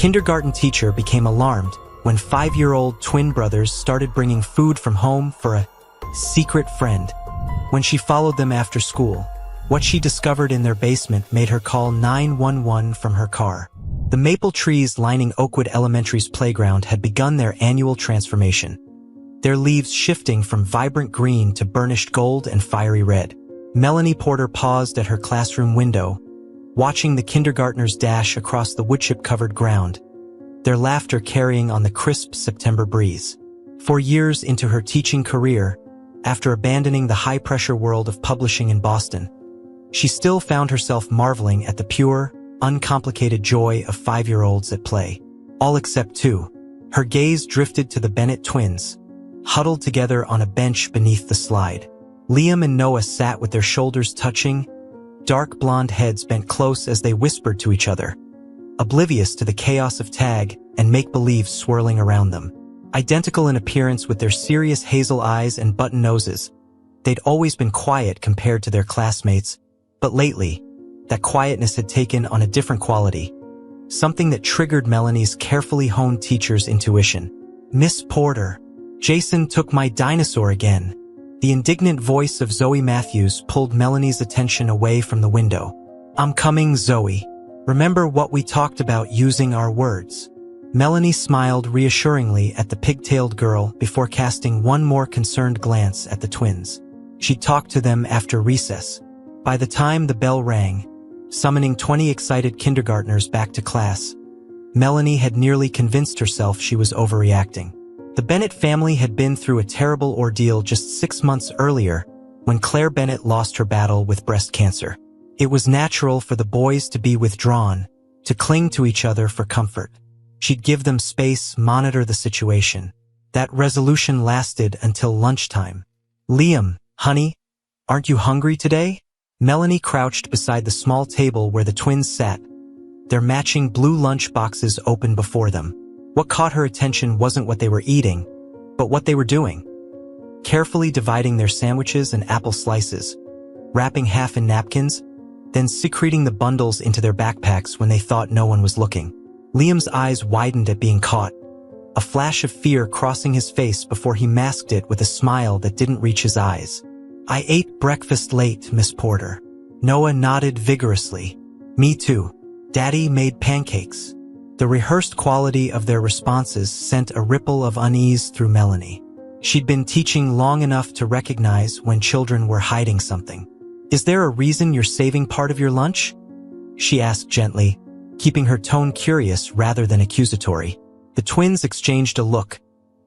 kindergarten teacher became alarmed when 5-year-old twin brothers started bringing food from home for a secret friend. When she followed them after school, what she discovered in their basement made her call 911 from her car. The maple trees lining Oakwood Elementary's playground had begun their annual transformation, their leaves shifting from vibrant green to burnished gold and fiery red. Melanie Porter paused at her classroom window, watching the kindergartners dash across the woodchip-covered ground, their laughter carrying on the crisp September breeze. 4 years into her teaching career, after abandoning the high-pressure world of publishing in Boston, she still found herself marveling at the pure, uncomplicated joy of 5-year-olds at play. All except two. Her gaze drifted to the Bennett twins, huddled together on a bench beneath the slide. Liam and Noah sat with their shoulders touching, dark blonde heads bent close as they whispered to each other, oblivious to the chaos of tag and make-believe swirling around them. Identical in appearance with their serious hazel eyes and button noses, they'd always been quiet compared to their classmates, but lately, that quietness had taken on a different quality, something that triggered Melanie's carefully honed teacher's intuition. "Miss Porter, Jason took my dinosaur again." The indignant voice of Zoe Matthews pulled Melanie's attention away from the window. "I'm coming, Zoe. Remember what we talked about using our words." Melanie smiled reassuringly at the pigtailed girl before casting one more concerned glance at the twins. She talked to them after recess. By the time the bell rang, summoning 20 excited kindergartners back to class, Melanie had nearly convinced herself she was overreacting. The Bennett family had been through a terrible ordeal just 6 months earlier when Claire Bennett lost her battle with breast cancer. It was natural for the boys to be withdrawn, to cling to each other for comfort. She'd give them space, monitor the situation. That resolution lasted until lunchtime. "Liam, honey, aren't you hungry today?" Melanie crouched beside the small table where the twins sat, their matching blue lunch boxes open before them. What caught her attention wasn't what they were eating, but what they were doing. Carefully dividing their sandwiches and apple slices, wrapping half in napkins, then secreting the bundles into their backpacks when they thought no one was looking. Liam's eyes widened at being caught, a flash of fear crossing his face before he masked it with a smile that didn't reach his eyes. "I ate breakfast late, Miss Porter." Noah nodded vigorously. "Me too. Daddy made pancakes." The rehearsed quality of their responses sent a ripple of unease through Melanie. She'd been teaching long enough to recognize when children were hiding something. "Is there a reason you're saving part of your lunch?" she asked gently, keeping her tone curious rather than accusatory. The twins exchanged a look,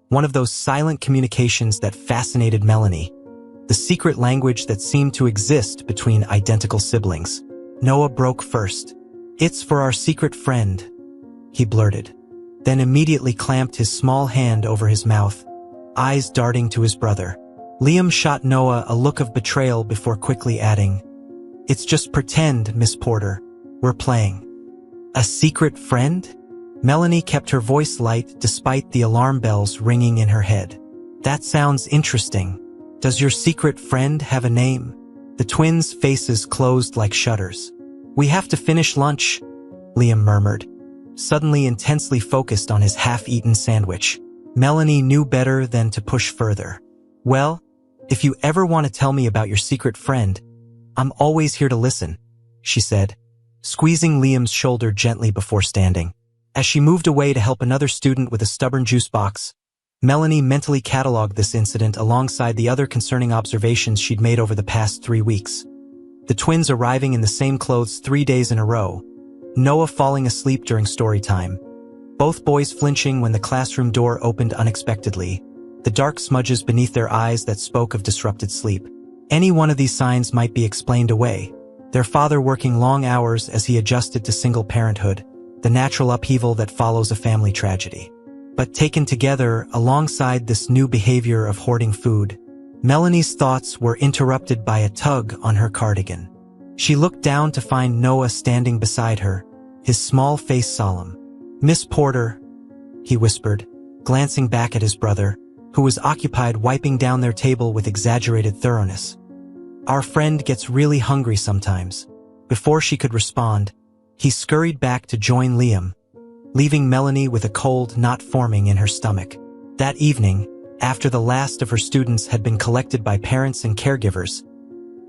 one of those silent communications that fascinated Melanie, the secret language that seemed to exist between identical siblings. Noah broke first. "It's for our secret friend," he blurted, then immediately clamped his small hand over his mouth, eyes darting to his brother. Liam shot Noah a look of betrayal before quickly adding, "It's just pretend, Miss Porter. We're playing." "A secret friend?" Melanie kept her voice light despite the alarm bells ringing in her head. "That sounds interesting. Does your secret friend have a name?" The twins' faces closed like shutters. "We have to finish lunch," Liam murmured, suddenly intensely focused on his half-eaten sandwich. Melanie knew better than to push further. "Well, if you ever want to tell me about your secret friend, I'm always here to listen," she said, squeezing Liam's shoulder gently before standing. As she moved away to help another student with a stubborn juice box, Melanie mentally cataloged this incident alongside the other concerning observations she'd made over the past 3 weeks. The twins arriving in the same clothes 3 days in a row, Noah falling asleep during story time, both boys flinching when the classroom door opened unexpectedly, the dark smudges beneath their eyes that spoke of disrupted sleep. Any one of these signs might be explained away, their father working long hours as he adjusted to single parenthood, the natural upheaval that follows a family tragedy. But taken together alongside this new behavior of hoarding food, Melanie's thoughts were interrupted by a tug on her cardigan. She looked down to find Noah standing beside her, his small face solemn. "Miss Porter," he whispered, glancing back at his brother, who was occupied wiping down their table with exaggerated thoroughness. "Our friend gets really hungry sometimes." Before she could respond, he scurried back to join Liam, leaving Melanie with a cold not forming in her stomach. That evening, after the last of her students had been collected by parents and caregivers,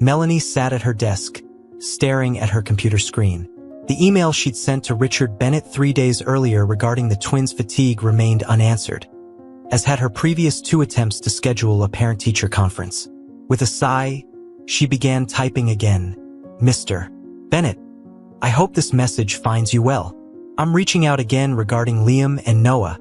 Melanie sat at her desk, staring at her computer screen. The email she'd sent to Richard Bennett 3 days earlier regarding the twins' fatigue remained unanswered, as had her previous 2 attempts to schedule a parent-teacher conference. With a sigh, she began typing again. Mr. Bennett, I hope this message finds you well. I'm reaching out again regarding Liam and Noah,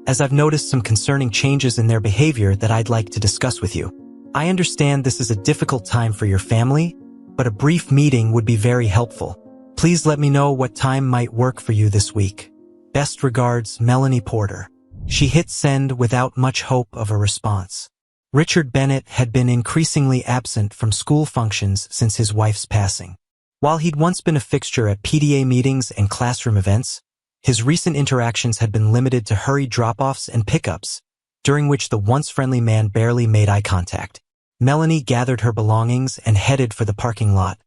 as I've noticed some concerning changes in their behavior that I'd like to discuss with you. I understand this is a difficult time for your family, but a brief meeting would be very helpful. Please let me know what time might work for you this week. Best regards, Melanie Porter. She hit send without much hope of a response. Richard Bennett had been increasingly absent from school functions since his wife's passing. While he'd once been a fixture at PTA meetings and classroom events, his recent interactions had been limited to hurried drop-offs and pickups, during which the once friendly man barely made eye contact. Melanie gathered her belongings and headed for the parking lot,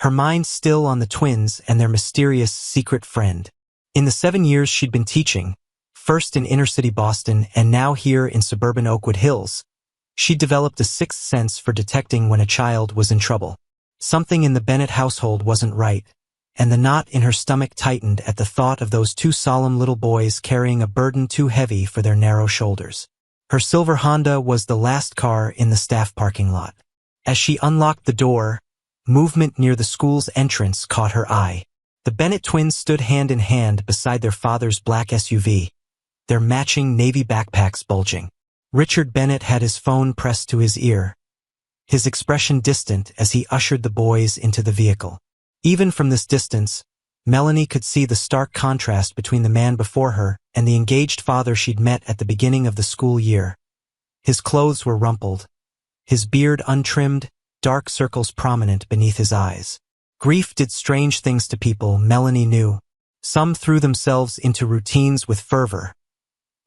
her mind still on the twins and their mysterious secret friend. In the 7 years she'd been teaching, first in inner-city Boston and now here in suburban Oakwood Hills, she'd developed a sixth sense for detecting when a child was in trouble. Something in the Bennett household wasn't right, and the knot in her stomach tightened at the thought of those 2 solemn little boys carrying a burden too heavy for their narrow shoulders. Her silver Honda was the last car in the staff parking lot. As she unlocked the door, movement near the school's entrance caught her eye. The Bennett twins stood hand in hand beside their father's black SUV, their matching navy backpacks bulging. Richard Bennett had his phone pressed to his ear, his expression distant as he ushered the boys into the vehicle. Even from this distance, Melanie could see the stark contrast between the man before her and the engaged father she'd met at the beginning of the school year. His clothes were rumpled, his beard untrimmed, dark circles prominent beneath his eyes. Grief did strange things to people, Melanie knew. Some threw themselves into routines with fervor.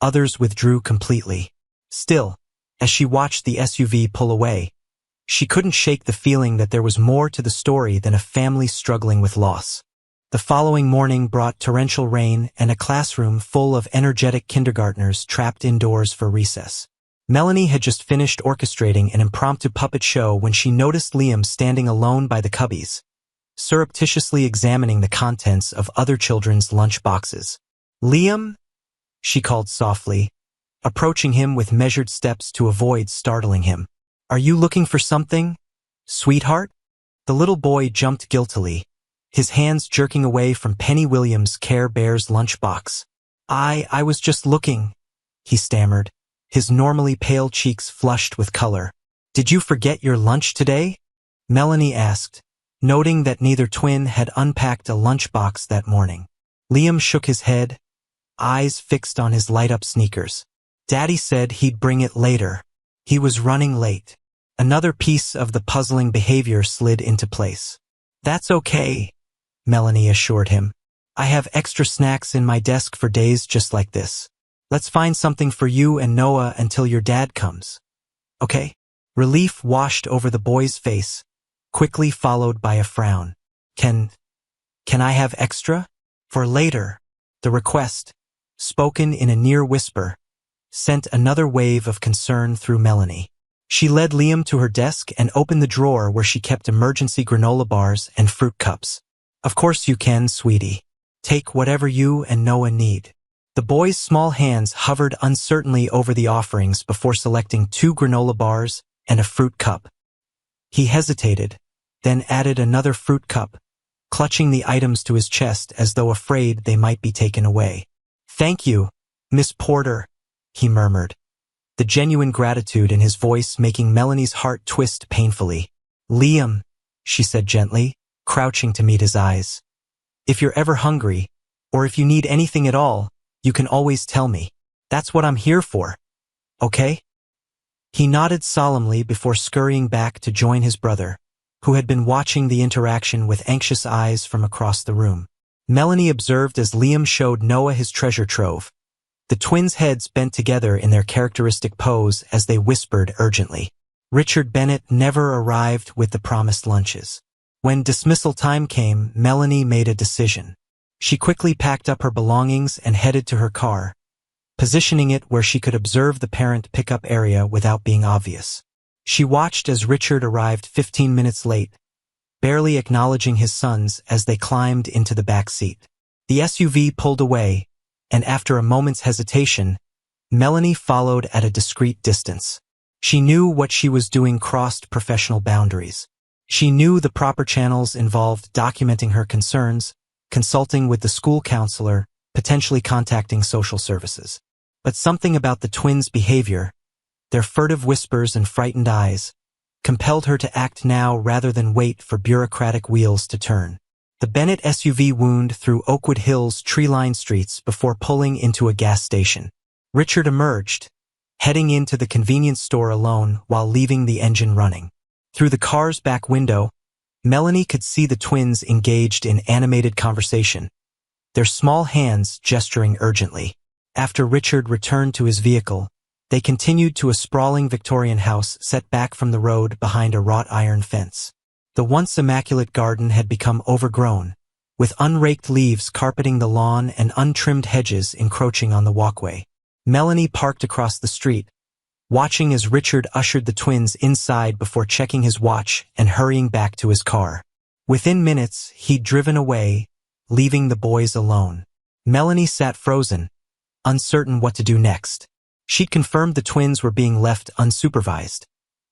Others withdrew completely. Still, as she watched the SUV pull away, she couldn't shake the feeling that there was more to the story than a family struggling with loss. The following morning brought torrential rain and a classroom full of energetic kindergartners trapped indoors for recess. Melanie had just finished orchestrating an impromptu puppet show when she noticed Liam standing alone by the cubbies, surreptitiously examining the contents of other children's lunch boxes. "Liam?" she called softly, approaching him with measured steps to avoid startling him. "Are you looking for something, sweetheart?" The little boy jumped guiltily, his hands jerking away from Penny Williams' Care Bears lunchbox. I was just looking," he stammered, his normally pale cheeks flushed with color. "Did you forget your lunch today?" Melanie asked, noting that neither twin had unpacked a lunchbox that morning. Liam shook his head, eyes fixed on his light-up sneakers. "Daddy said he'd bring it later. He was running late." Another piece of the puzzling behavior slid into place. "That's okay," Melanie assured him. "I have extra snacks in my desk for days just like this. Let's find something for you and Noah until your dad comes. Okay?" Relief washed over the boy's face, quickly followed by a frown. Can I have extra? For later." The request, spoken in a near whisper, sent another wave of concern through Melanie. She led Liam to her desk and opened the drawer where she kept emergency granola bars and fruit cups. "Of course you can, sweetie. Take whatever you and Noah need." The boy's small hands hovered uncertainly over the offerings before selecting 2 granola bars and a fruit cup. He hesitated, then added another fruit cup, clutching the items to his chest as though afraid they might be taken away. "Thank you, Miss Porter," he murmured, the genuine gratitude in his voice making Melanie's heart twist painfully. "Liam," she said gently, crouching to meet his eyes. "If you're ever hungry, or if you need anything at all, you can always tell me. That's what I'm here for. Okay?" He nodded solemnly before scurrying back to join his brother, who had been watching the interaction with anxious eyes from across the room. Melanie observed as Liam showed Noah his treasure trove. The twins' heads bent together in their characteristic pose as they whispered urgently. Richard Bennett never arrived with the promised lunches. When dismissal time came, Melanie made a decision. She quickly packed up her belongings and headed to her car, positioning it where she could observe the parent pickup area without being obvious. She watched as Richard arrived 15 minutes late, barely acknowledging his sons as they climbed into the back seat. The SUV pulled away, and after a moment's hesitation, Melanie followed at a discreet distance. She knew what she was doing crossed professional boundaries. She knew the proper channels involved documenting her concerns, consulting with the school counselor, potentially contacting social services. But something about the twins' behavior, their furtive whispers and frightened eyes, compelled her to act now rather than wait for bureaucratic wheels to turn. The Bennett SUV wound through Oakwood Hills tree-lined streets before pulling into a gas station. Richard emerged, heading into the convenience store alone while leaving the engine running. Through the car's back window, Melanie could see the twins engaged in animated conversation, their small hands gesturing urgently. After Richard returned to his vehicle, they continued to a sprawling Victorian house set back from the road behind a wrought iron fence. The once immaculate garden had become overgrown, with unraked leaves carpeting the lawn and untrimmed hedges encroaching on the walkway. Melanie parked across the street, watching as Richard ushered the twins inside before checking his watch and hurrying back to his car. Within minutes, he'd driven away, leaving the boys alone. Melanie sat frozen, uncertain what to do next. She'd confirmed the twins were being left unsupervised.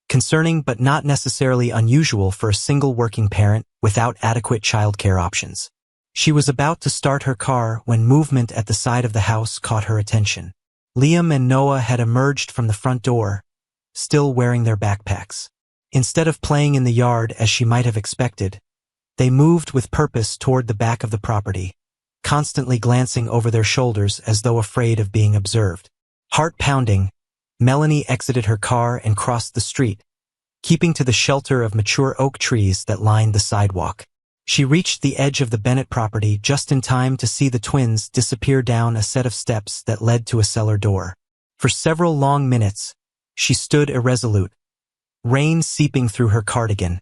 Concerning but not necessarily unusual for a single working parent without adequate childcare options. She was about to start her car when movement at the side of the house caught her attention. Liam and Noah had emerged from the front door, still wearing their backpacks. Instead of playing in the yard as she might have expected, they moved with purpose toward the back of the property, constantly glancing over their shoulders as though afraid of being observed. Heart pounding, Melanie exited her car and crossed the street, keeping to the shelter of mature oak trees that lined the sidewalk. She reached the edge of the Bennett property just in time to see the twins disappear down a set of steps that led to a cellar door. For several long minutes, she stood irresolute, rain seeping through her cardigan,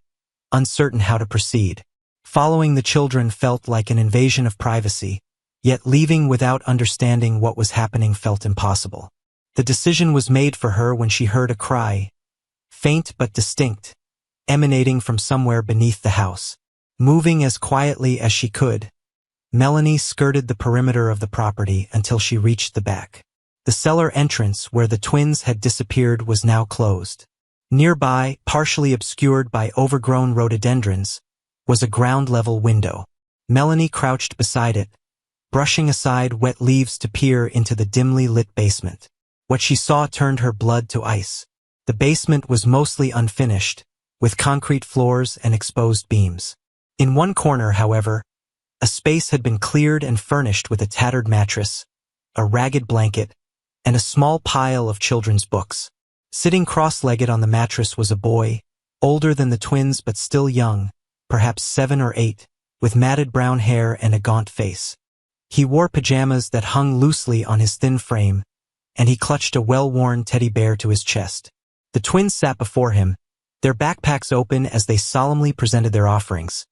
uncertain how to proceed. Following the children felt like an invasion of privacy, yet leaving without understanding what was happening felt impossible. The decision was made for her when she heard a cry, faint but distinct, emanating from somewhere beneath the house. Moving as quietly as she could, Melanie skirted the perimeter of the property until she reached the back. The cellar entrance where the twins had disappeared was now closed. Nearby, partially obscured by overgrown rhododendrons, was a ground-level window. Melanie crouched beside it, brushing aside wet leaves to peer into the dimly lit basement. What she saw turned her blood to ice. The basement was mostly unfinished, with concrete floors and exposed beams. In one corner, however, a space had been cleared and furnished with a tattered mattress, a ragged blanket, and a small pile of children's books. Sitting cross-legged on the mattress was a boy, older than the twins but still young, perhaps 7 or 8, with matted brown hair and a gaunt face. He wore pajamas that hung loosely on his thin frame, and he clutched a well-worn teddy bear to his chest. The twins sat before him, their backpacks open as they solemnly presented their offerings.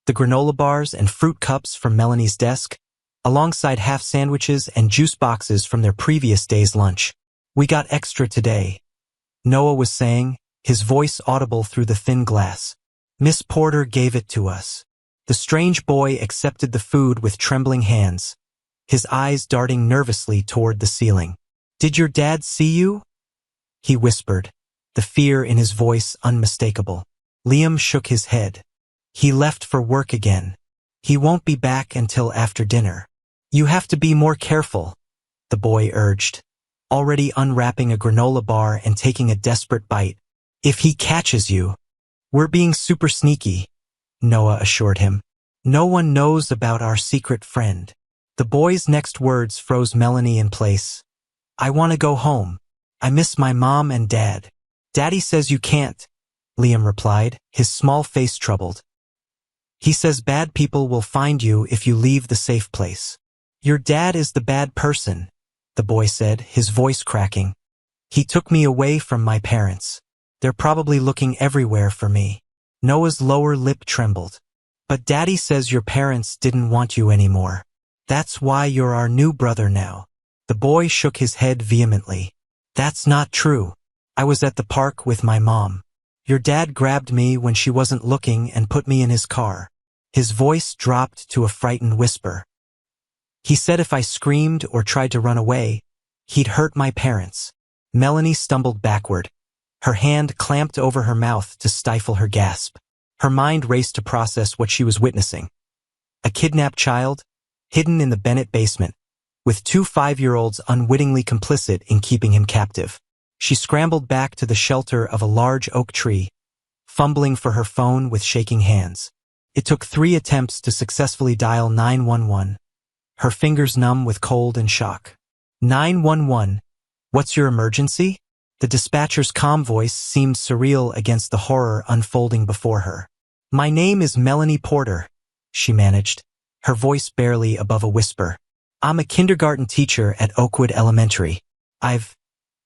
The granola bars and fruit cups from Melanie's desk, alongside half sandwiches and juice boxes from their previous day's lunch. "We got extra today," Noah was saying, his voice audible through the thin glass. "Miss Porter gave it to us." The strange boy accepted the food with trembling hands, his eyes darting nervously toward the ceiling. "Did your dad see you?" he whispered, the fear in his voice unmistakable. Liam shook his head. "He left for work again. He won't be back until after dinner." "You have to be more careful," the boy urged, already unwrapping a granola bar and taking a desperate bite. "If he catches you." "We're being super sneaky," Noah assured him. "No one knows about our secret friend." The boy's next words froze Melanie in place. "I want to go home. I miss my mom and dad." "Daddy says you can't," Liam replied, his small face troubled. "He says bad people will find you if you leave the safe place." "Your dad is the bad person," the boy said, his voice cracking. "He took me away from my parents. They're probably looking everywhere for me." Noah's lower lip trembled. "But Daddy says your parents didn't want you anymore." That's why you're our new brother now. The boy shook his head vehemently. That's not true. I was at the park with my mom. Your dad grabbed me when she wasn't looking and put me in his car. His voice dropped to a frightened whisper. He said if I screamed or tried to run away, he'd hurt my parents. Melanie stumbled backward. Her hand clamped over her mouth to stifle her gasp. Her mind raced to process what she was witnessing. A kidnapped child, hidden in the Bennett basement, with 2 5-year-olds unwittingly complicit in keeping him captive. She scrambled back to the shelter of a large oak tree, fumbling for her phone with shaking hands. It took 3 attempts to successfully dial 911, her fingers numb with cold and shock. 911, what's your emergency? The dispatcher's calm voice seemed surreal against the horror unfolding before her. My name is Melanie Porter, she managed, her voice barely above a whisper. I'm a kindergarten teacher at Oakwood Elementary.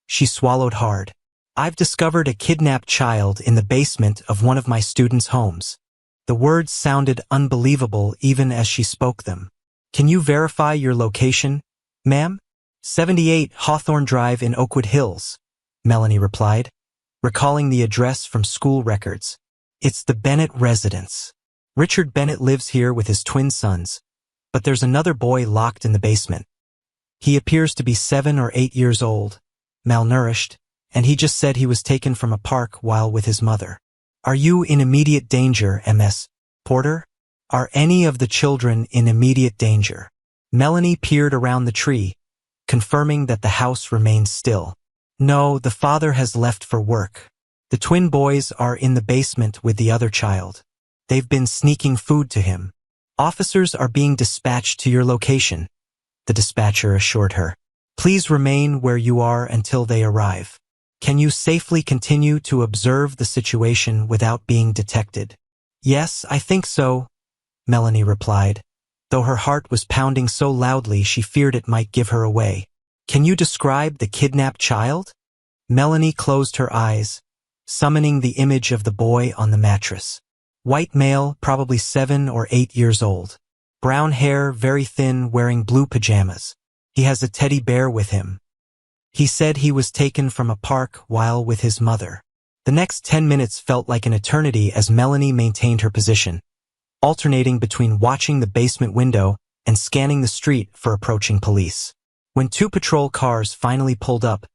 She swallowed hard. I've discovered a kidnapped child in the basement of one of my students' homes. The words sounded unbelievable even as she spoke them. Can you verify your location, ma'am? 78 Hawthorne Drive in Oakwood Hills, Melanie replied, recalling the address from school records. It's the Bennett residence. Richard Bennett lives here with his twin sons, but there's another boy locked in the basement. He appears to be 7 or 8 years old, malnourished, and he just said he was taken from a park while with his mother. Are you in immediate danger, Ms. Porter? Are any of the children in immediate danger? Melanie peered around the tree, confirming that the house remained still. No, the father has left for work. The twin boys are in the basement with the other child. They've been sneaking food to him. Officers are being dispatched to your location, the dispatcher assured her. Please remain where you are until they arrive. Can you safely continue to observe the situation without being detected? Yes, I think so, Melanie replied, though her heart was pounding so loudly she feared it might give her away. Can you describe the kidnapped child? Melanie closed her eyes, summoning the image of the boy on the mattress. White male, probably 7 or 8 years old. Brown hair, very thin, wearing blue pajamas. He has a teddy bear with him. He said he was taken from a park while with his mother. The next 10 minutes felt like an eternity as Melanie maintained her position, alternating between watching the basement window and scanning the street for approaching police. When 2 patrol cars finally pulled up,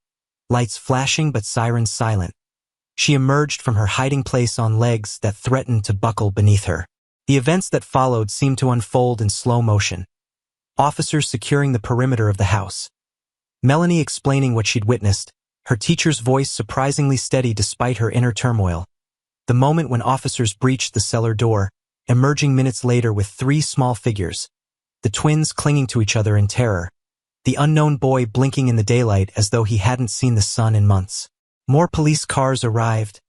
lights flashing but sirens silent, she emerged from her hiding place on legs that threatened to buckle beneath her. The events that followed seemed to unfold in slow motion. Officers securing the perimeter of the house. Melanie explaining what she'd witnessed, her teacher's voice surprisingly steady despite her inner turmoil. The moment when officers breached the cellar door, emerging minutes later with 3 small figures, the twins clinging to each other in terror, the unknown boy blinking in the daylight as though he hadn't seen the sun in months. More police cars arrived,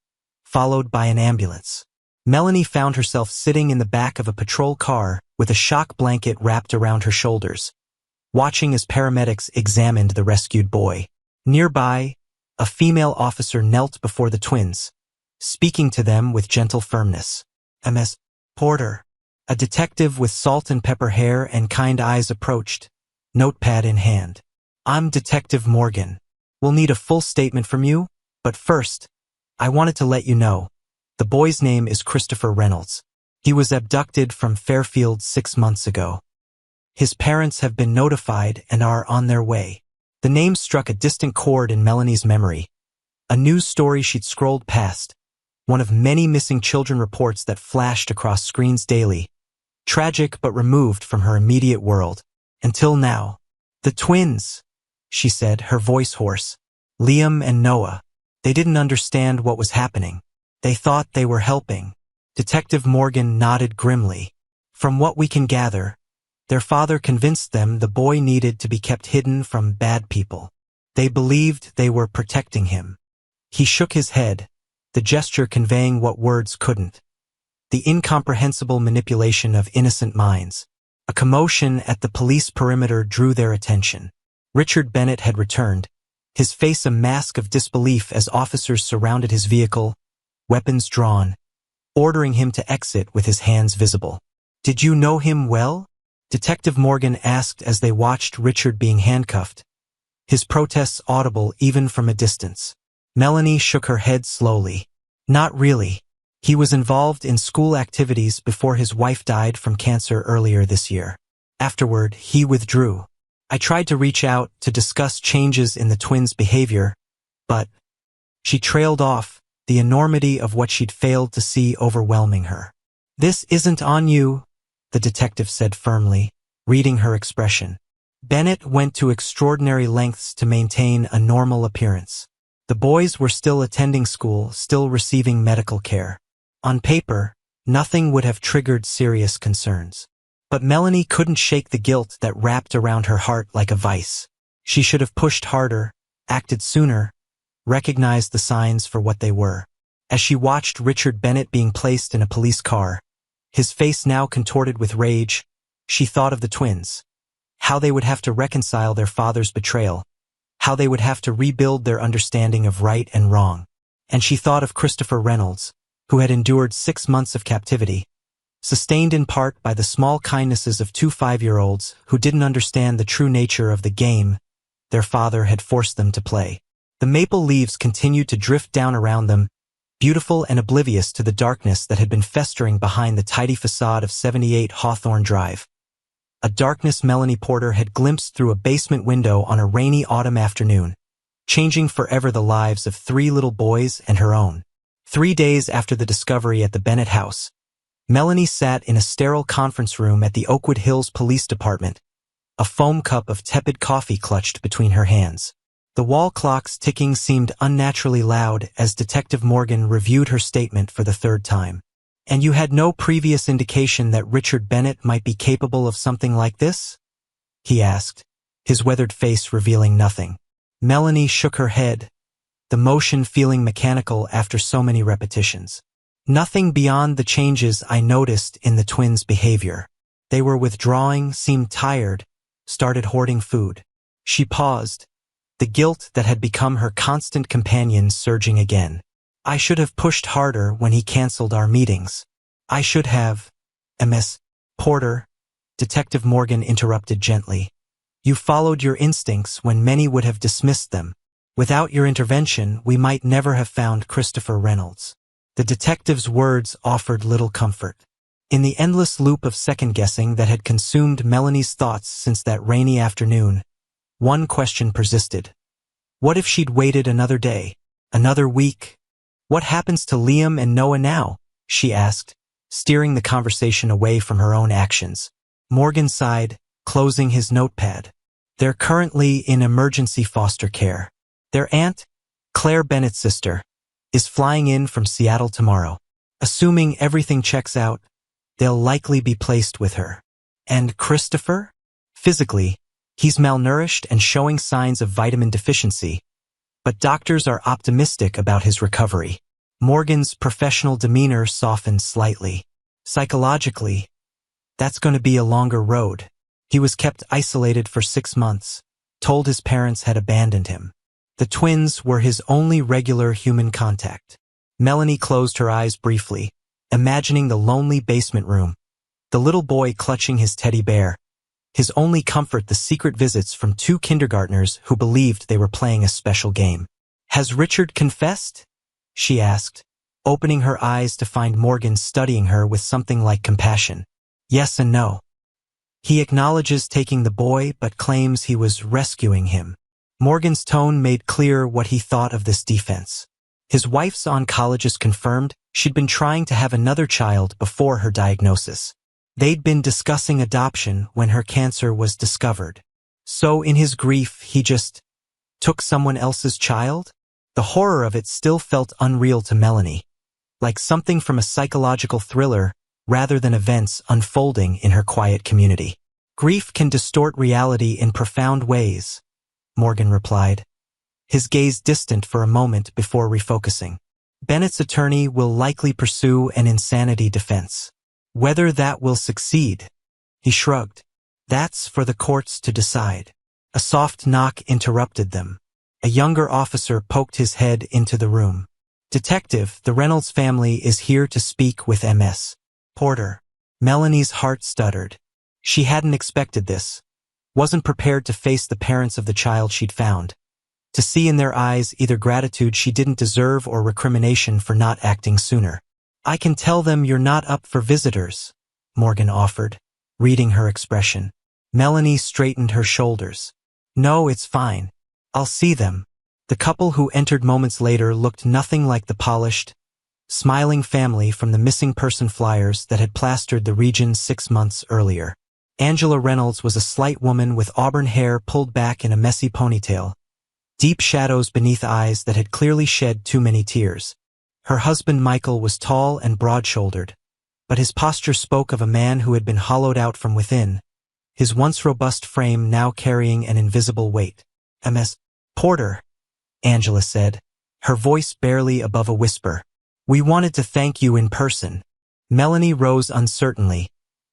followed by an ambulance. Melanie found herself sitting in the back of a patrol car with a shock blanket wrapped around her shoulders, watching as paramedics examined the rescued boy. Nearby, a female officer knelt before the twins, speaking to them with gentle firmness. Ms. Porter, a detective with salt and pepper hair and kind eyes approached, notepad in hand. I'm Detective Morgan. We'll need a full statement from you, but first, I wanted to let you know, the boy's name is Christopher Reynolds. He was abducted from Fairfield 6 months ago. His parents have been notified and are on their way. The name struck a distant chord in Melanie's memory, a news story she'd scrolled past, one of many missing children reports that flashed across screens daily, tragic but removed from her immediate world. Until now. The twins, she said, her voice hoarse. Liam and Noah. They didn't understand what was happening. They thought they were helping. Detective Morgan nodded grimly. From what we can gather, their father convinced them the boy needed to be kept hidden from bad people. They believed they were protecting him. He shook his head, the gesture conveying what words couldn't. The incomprehensible manipulation of innocent minds. A commotion at the police perimeter drew their attention. Richard Bennett had returned, his face a mask of disbelief as officers surrounded his vehicle, weapons drawn, ordering him to exit with his hands visible. Did you know him well? Detective Morgan asked as they watched Richard being handcuffed, his protests audible even from a distance. Melanie shook her head slowly. Not really. He was involved in school activities before his wife died from cancer earlier this year. Afterward, he withdrew. I tried to reach out to discuss changes in the twins' behavior, but she trailed off, the enormity of what she'd failed to see overwhelming her. This isn't on you, the detective said firmly, reading her expression. Bennett went to extraordinary lengths to maintain a normal appearance. The boys were still attending school, still receiving medical care. On paper, nothing would have triggered serious concerns. But Melanie couldn't shake the guilt that wrapped around her heart like a vice. She should have pushed harder, acted sooner, recognized the signs for what they were. As she watched Richard Bennett being placed in a police car, his face now contorted with rage, she thought of the twins. How they would have to reconcile their father's betrayal, how they would have to rebuild their understanding of right and wrong. And she thought of Christopher Reynolds, who had endured 6 months of captivity, sustained in part by the small kindnesses of 2 5-year-olds who didn't understand the true nature of the game their father had forced them to play. The maple leaves continued to drift down around them, beautiful and oblivious to the darkness that had been festering behind the tidy facade of 78 Hawthorne Drive. A darkness Melanie Porter had glimpsed through a basement window on a rainy autumn afternoon, changing forever the lives of 3 little boys and her own. 3 days after the discovery at the Bennett house, Melanie sat in a sterile conference room at the Oakwood Hills Police Department, a foam cup of tepid coffee clutched between her hands. The wall clock's ticking seemed unnaturally loud as Detective Morgan reviewed her statement for the 3rd time. And you had no previous indication that Richard Bennett might be capable of something like this? He asked, his weathered face revealing nothing. Melanie shook her head, the motion feeling mechanical after so many repetitions. Nothing beyond the changes I noticed in the twins' behavior. They were withdrawing, seemed tired, started hoarding food. She paused, the guilt that had become her constant companion surging again. I should have pushed harder when he canceled our meetings. I should have. Ms. Porter, Detective Morgan interrupted gently. You followed your instincts when many would have dismissed them. Without your intervention, we might never have found Christopher Reynolds. The detective's words offered little comfort. In the endless loop of second-guessing that had consumed Melanie's thoughts since that rainy afternoon, one question persisted. What if she'd waited another day, another week? What happens to Liam and Noah now? She asked, steering the conversation away from her own actions. Morgan sighed, closing his notepad. They're currently in emergency foster care. Their aunt, Claire Bennett's sister, is flying in from Seattle tomorrow. Assuming everything checks out, they'll likely be placed with her. And Christopher? Physically, he's malnourished and showing signs of vitamin deficiency, but doctors are optimistic about his recovery. Morgan's professional demeanor softened slightly. Psychologically, that's going to be a longer road. He was kept isolated for 6 months, told his parents had abandoned him. The twins were his only regular human contact. Melanie closed her eyes briefly, imagining the lonely basement room, the little boy clutching his teddy bear, his only comfort the secret visits from 2 kindergartners who believed they were playing a special game. Has Richard confessed? She asked, opening her eyes to find Morgan studying her with something like compassion. Yes and no. He acknowledges taking the boy but claims he was rescuing him. Morgan's tone made clear what he thought of this defense. His wife's oncologist confirmed she'd been trying to have another child before her diagnosis. They'd been discussing adoption when her cancer was discovered. So in his grief, he just took someone else's child? The horror of it still felt unreal to Melanie, like something from a psychological thriller rather than events unfolding in her quiet community. Grief can distort reality in profound ways, Morgan replied, his gaze distant for a moment before refocusing. Bennett's attorney will likely pursue an insanity defense. Whether that will succeed, he shrugged. That's for the courts to decide. A soft knock interrupted them. A younger officer poked his head into the room. Detective, the Reynolds family is here to speak with Ms. Porter. Melanie's heart stuttered. She hadn't expected this, wasn't prepared to face the parents of the child she'd found, to see in their eyes either gratitude she didn't deserve or recrimination for not acting sooner. "I can tell them you're not up for visitors," Morgan offered, reading her expression. Melanie straightened her shoulders. "No, it's fine. I'll see them." The couple who entered moments later looked nothing like the polished, smiling family from the missing person flyers that had plastered the region 6 months earlier. Angela Reynolds was a slight woman with auburn hair pulled back in a messy ponytail, deep shadows beneath eyes that had clearly shed too many tears. Her husband Michael was tall and broad-shouldered, but his posture spoke of a man who had been hollowed out from within, his once robust frame now carrying an invisible weight. "Ms. Porter," Angela said, her voice barely above a whisper. "We wanted to thank you in person." Melanie rose uncertainly,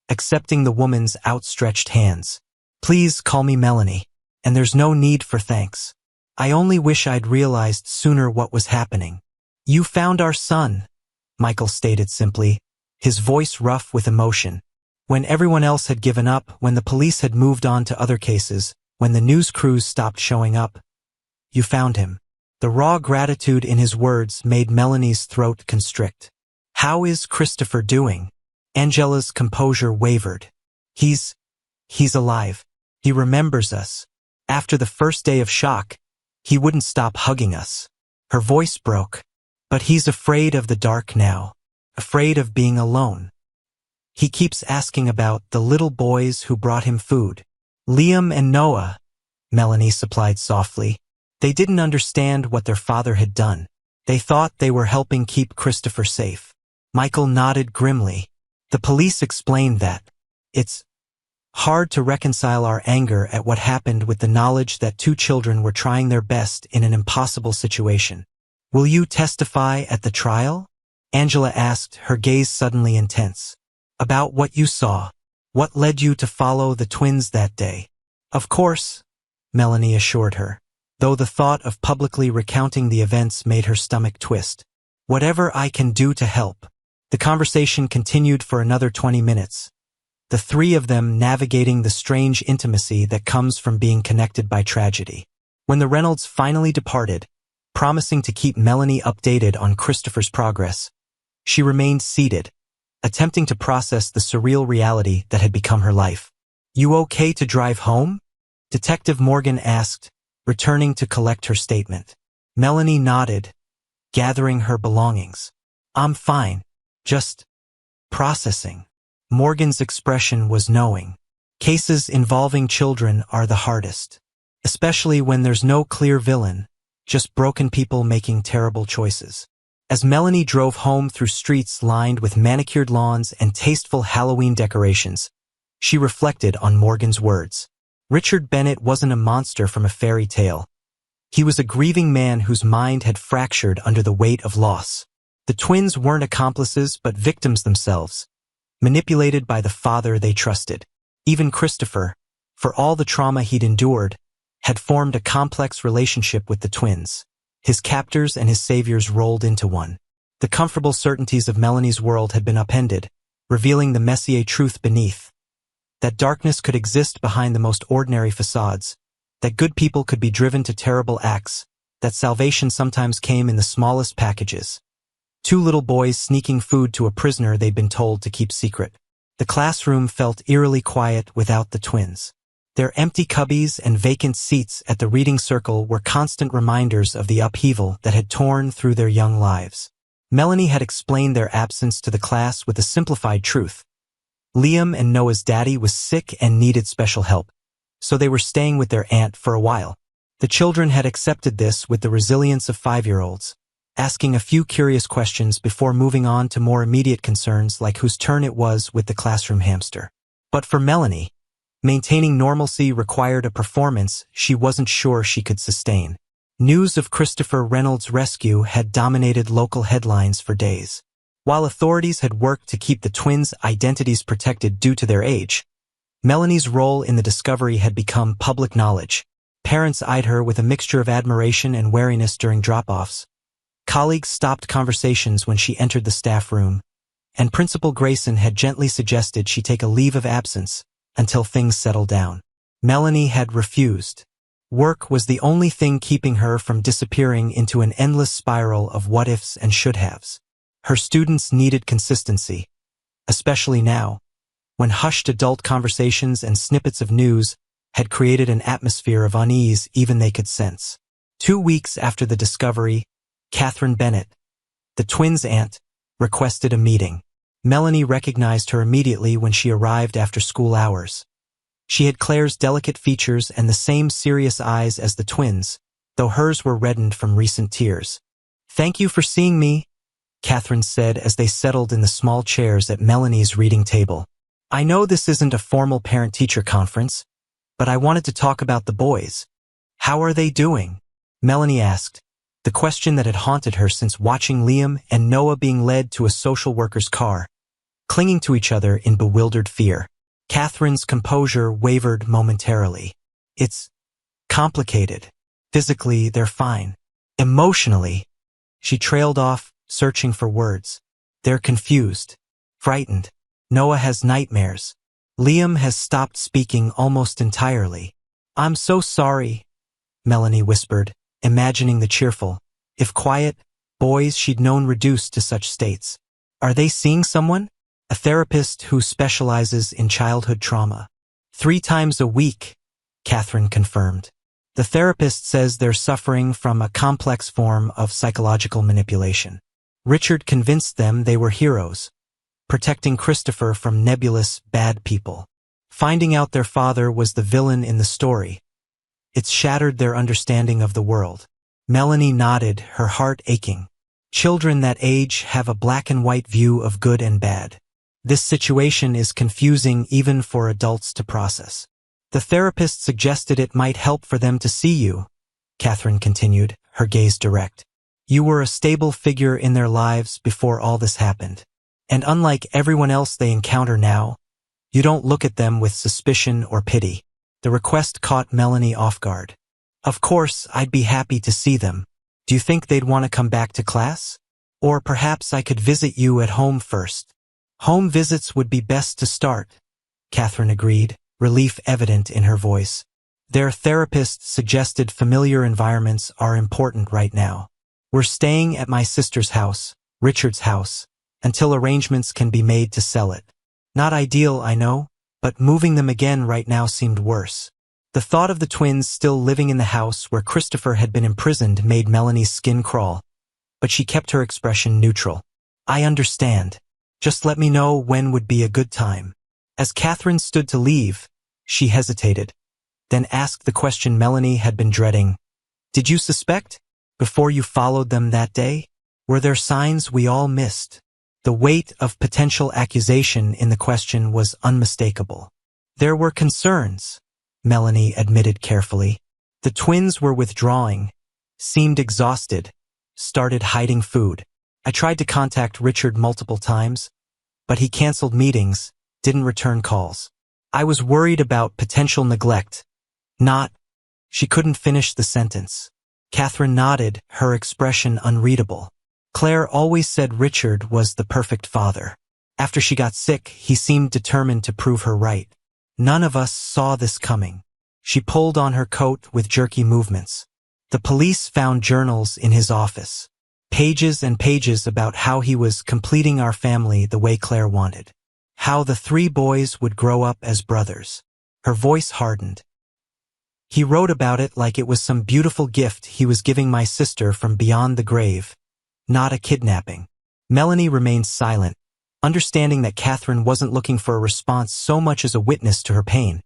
accepting the woman's outstretched hands. "Please call me Melanie, and there's no need for thanks. I only wish I'd realized sooner what was happening." "You found our son," Michael stated simply, his voice rough with emotion. "When everyone else had given up, when the police had moved on to other cases, when the news crews stopped showing up, you found him." The raw gratitude in his words made Melanie's throat constrict. "How is Christopher doing?" Angela's composure wavered. He's alive. He remembers us. After the first day of shock, he wouldn't stop hugging us." Her voice broke. "But he's afraid of the dark now, afraid of being alone. He keeps asking about the little boys who brought him food." "Liam and Noah," Melanie supplied softly. "They didn't understand what their father had done. They thought they were helping keep Christopher safe." Michael nodded grimly. "The police explained that. It's hard to reconcile our anger at what happened with the knowledge that 2 children were trying their best in an impossible situation." "Will you testify at the trial?" Angela asked, her gaze suddenly intense. "About what you saw, what led you to follow the twins that day?" "Of course," Melanie assured her, though the thought of publicly recounting the events made her stomach twist. "Whatever I can do to help." The conversation continued for another 20 minutes, the 3 of them navigating the strange intimacy that comes from being connected by tragedy. When the Reynolds finally departed, promising to keep Melanie updated on Christopher's progress, she remained seated, attempting to process the surreal reality that had become her life. "You okay to drive home?" Detective Morgan asked, returning to collect her statement. Melanie nodded, gathering her belongings. "I'm fine. Just processing." Morgan's expression was knowing. Cases involving children are the hardest, especially when there's no clear villain, just broken people making terrible choices. As Melanie drove home through streets lined with manicured lawns and tasteful Halloween decorations, she reflected on Morgan's words. Richard Bennett wasn't a monster from a fairy tale. He was a grieving man whose mind had fractured under the weight of loss. The twins weren't accomplices but victims themselves, manipulated by the father they trusted. Even Christopher, for all the trauma he'd endured, had formed a complex relationship with the twins. His captors and his saviors rolled into one. The comfortable certainties of Melanie's world had been upended, revealing the messier truth beneath. That darkness could exist behind the most ordinary facades, that good people could be driven to terrible acts, that salvation sometimes came in the smallest packages. 2 little boys sneaking food to a prisoner they'd been told to keep secret. The classroom felt eerily quiet without the twins. Their empty cubbies and vacant seats at the reading circle were constant reminders of the upheaval that had torn through their young lives. Melanie had explained their absence to the class with a simplified truth. Liam and Noah's daddy was sick and needed special help, so they were staying with their aunt for a while. The children had accepted this with the resilience of 5-year-olds, asking a few curious questions before moving on to more immediate concerns like whose turn it was with the classroom hamster. But for Melanie, maintaining normalcy required a performance she wasn't sure she could sustain. News of Christopher Reynolds' rescue had dominated local headlines for days. While authorities had worked to keep the twins' identities protected due to their age, Melanie's role in the discovery had become public knowledge. Parents eyed her with a mixture of admiration and wariness during drop-offs. Colleagues stopped conversations when she entered the staff room, and Principal Grayson had gently suggested she take a leave of absence, until things settled down. Melanie had refused. Work was the only thing keeping her from disappearing into an endless spiral of what-ifs and should-haves. Her students needed consistency, especially now, when hushed adult conversations and snippets of news had created an atmosphere of unease even they could sense. 2 weeks after the discovery, Catherine Bennett, the twins' aunt, requested a meeting. Melanie recognized her immediately when she arrived after school hours. She had Claire's delicate features and the same serious eyes as the twins, though hers were reddened from recent tears. "Thank you for seeing me," Catherine said as they settled in the small chairs at Melanie's reading table. "I know this isn't a formal parent-teacher conference, but I wanted to talk about the boys. How are they doing?" Melanie asked, the question that had haunted her since watching Liam and Noah being led to a social worker's car, clinging to each other in bewildered fear. Catherine's composure wavered momentarily. "It's complicated. Physically, they're fine. Emotionally," she trailed off, searching for words. "They're confused, frightened. Noah has nightmares. Liam has stopped speaking almost entirely." "I'm so sorry," Melanie whispered, imagining the cheerful, if quiet, boys she'd known reduced to such states. "Are they seeing someone?" "A therapist who specializes in childhood trauma. 3 times a week," Catherine confirmed. "The therapist says they're suffering from a complex form of psychological manipulation. Richard convinced them they were heroes, protecting Christopher from nebulous, bad people. Finding out their father was the villain in the story. It's shattered their understanding of the world." Melanie nodded, her heart aching. Children that age have a black-and-white view of good and bad. This situation is confusing even for adults to process. "The therapist suggested it might help for them to see you," Catherine continued, her gaze direct. "You were a stable figure in their lives before all this happened. And unlike everyone else they encounter now, you don't look at them with suspicion or pity." The request caught Melanie off guard. "Of course, I'd be happy to see them. Do you think they'd want to come back to class? Or perhaps I could visit you at home first." "Home visits would be best to start," Catherine agreed, relief evident in her voice. "Their therapist suggested familiar environments are important right now. We're staying at my sister's house, Richard's house, until arrangements can be made to sell it. Not ideal, I know, but moving them again right now seemed worse." The thought of the twins still living in the house where Christopher had been imprisoned made Melanie's skin crawl, but she kept her expression neutral. "I understand. Just let me know when would be a good time." As Catherine stood to leave, she hesitated, then asked the question Melanie had been dreading. "Did you suspect? Before you followed them that day? Were there signs we all missed?" The weight of potential accusation in the question was unmistakable. "There were concerns," Melanie admitted carefully. "The twins were withdrawing, seemed exhausted, started hiding food. I tried to contact Richard multiple times, but he canceled meetings, didn't return calls. I was worried about potential neglect, not—" She couldn't finish the sentence. Catherine nodded, her expression unreadable. "Claire always said Richard was the perfect father. After she got sick, he seemed determined to prove her right. None of us saw this coming." She pulled on her coat with jerky movements. "The police found journals in his office. Pages and pages about how he was completing our family the way Claire wanted. How the 3 boys would grow up as brothers." Her voice hardened. "He wrote about it like it was some beautiful gift he was giving my sister from beyond the grave, not a kidnapping." Melanie remained silent, understanding that Catherine wasn't looking for a response so much as a witness to her pain.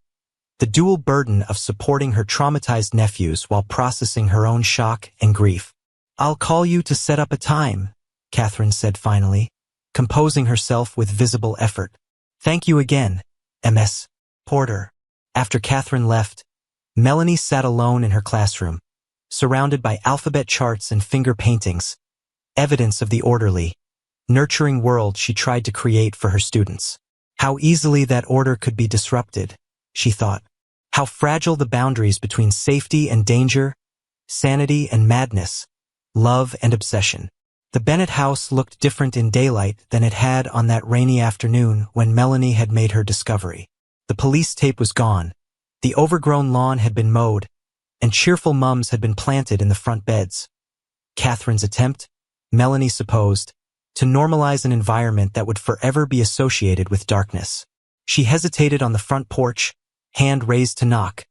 The dual burden of supporting her traumatized nephews while processing her own shock and grief. "I'll call you to set up a time," Catherine said finally, composing herself with visible effort. "Thank you again, Ms. Porter." After Catherine left, Melanie sat alone in her classroom, surrounded by alphabet charts and finger paintings, evidence of the orderly, nurturing world she tried to create for her students. How easily that order could be disrupted, she thought. How fragile the boundaries between safety and danger, sanity and madness, love and obsession. The Bennett house looked different in daylight than it had on that rainy afternoon when Melanie had made her discovery. The police tape was gone. The overgrown lawn had been mowed, and cheerful mums had been planted in the front beds. Catherine's attempt, Melanie supposed, to normalize an environment that would forever be associated with darkness. She hesitated on the front porch, hand raised to knock,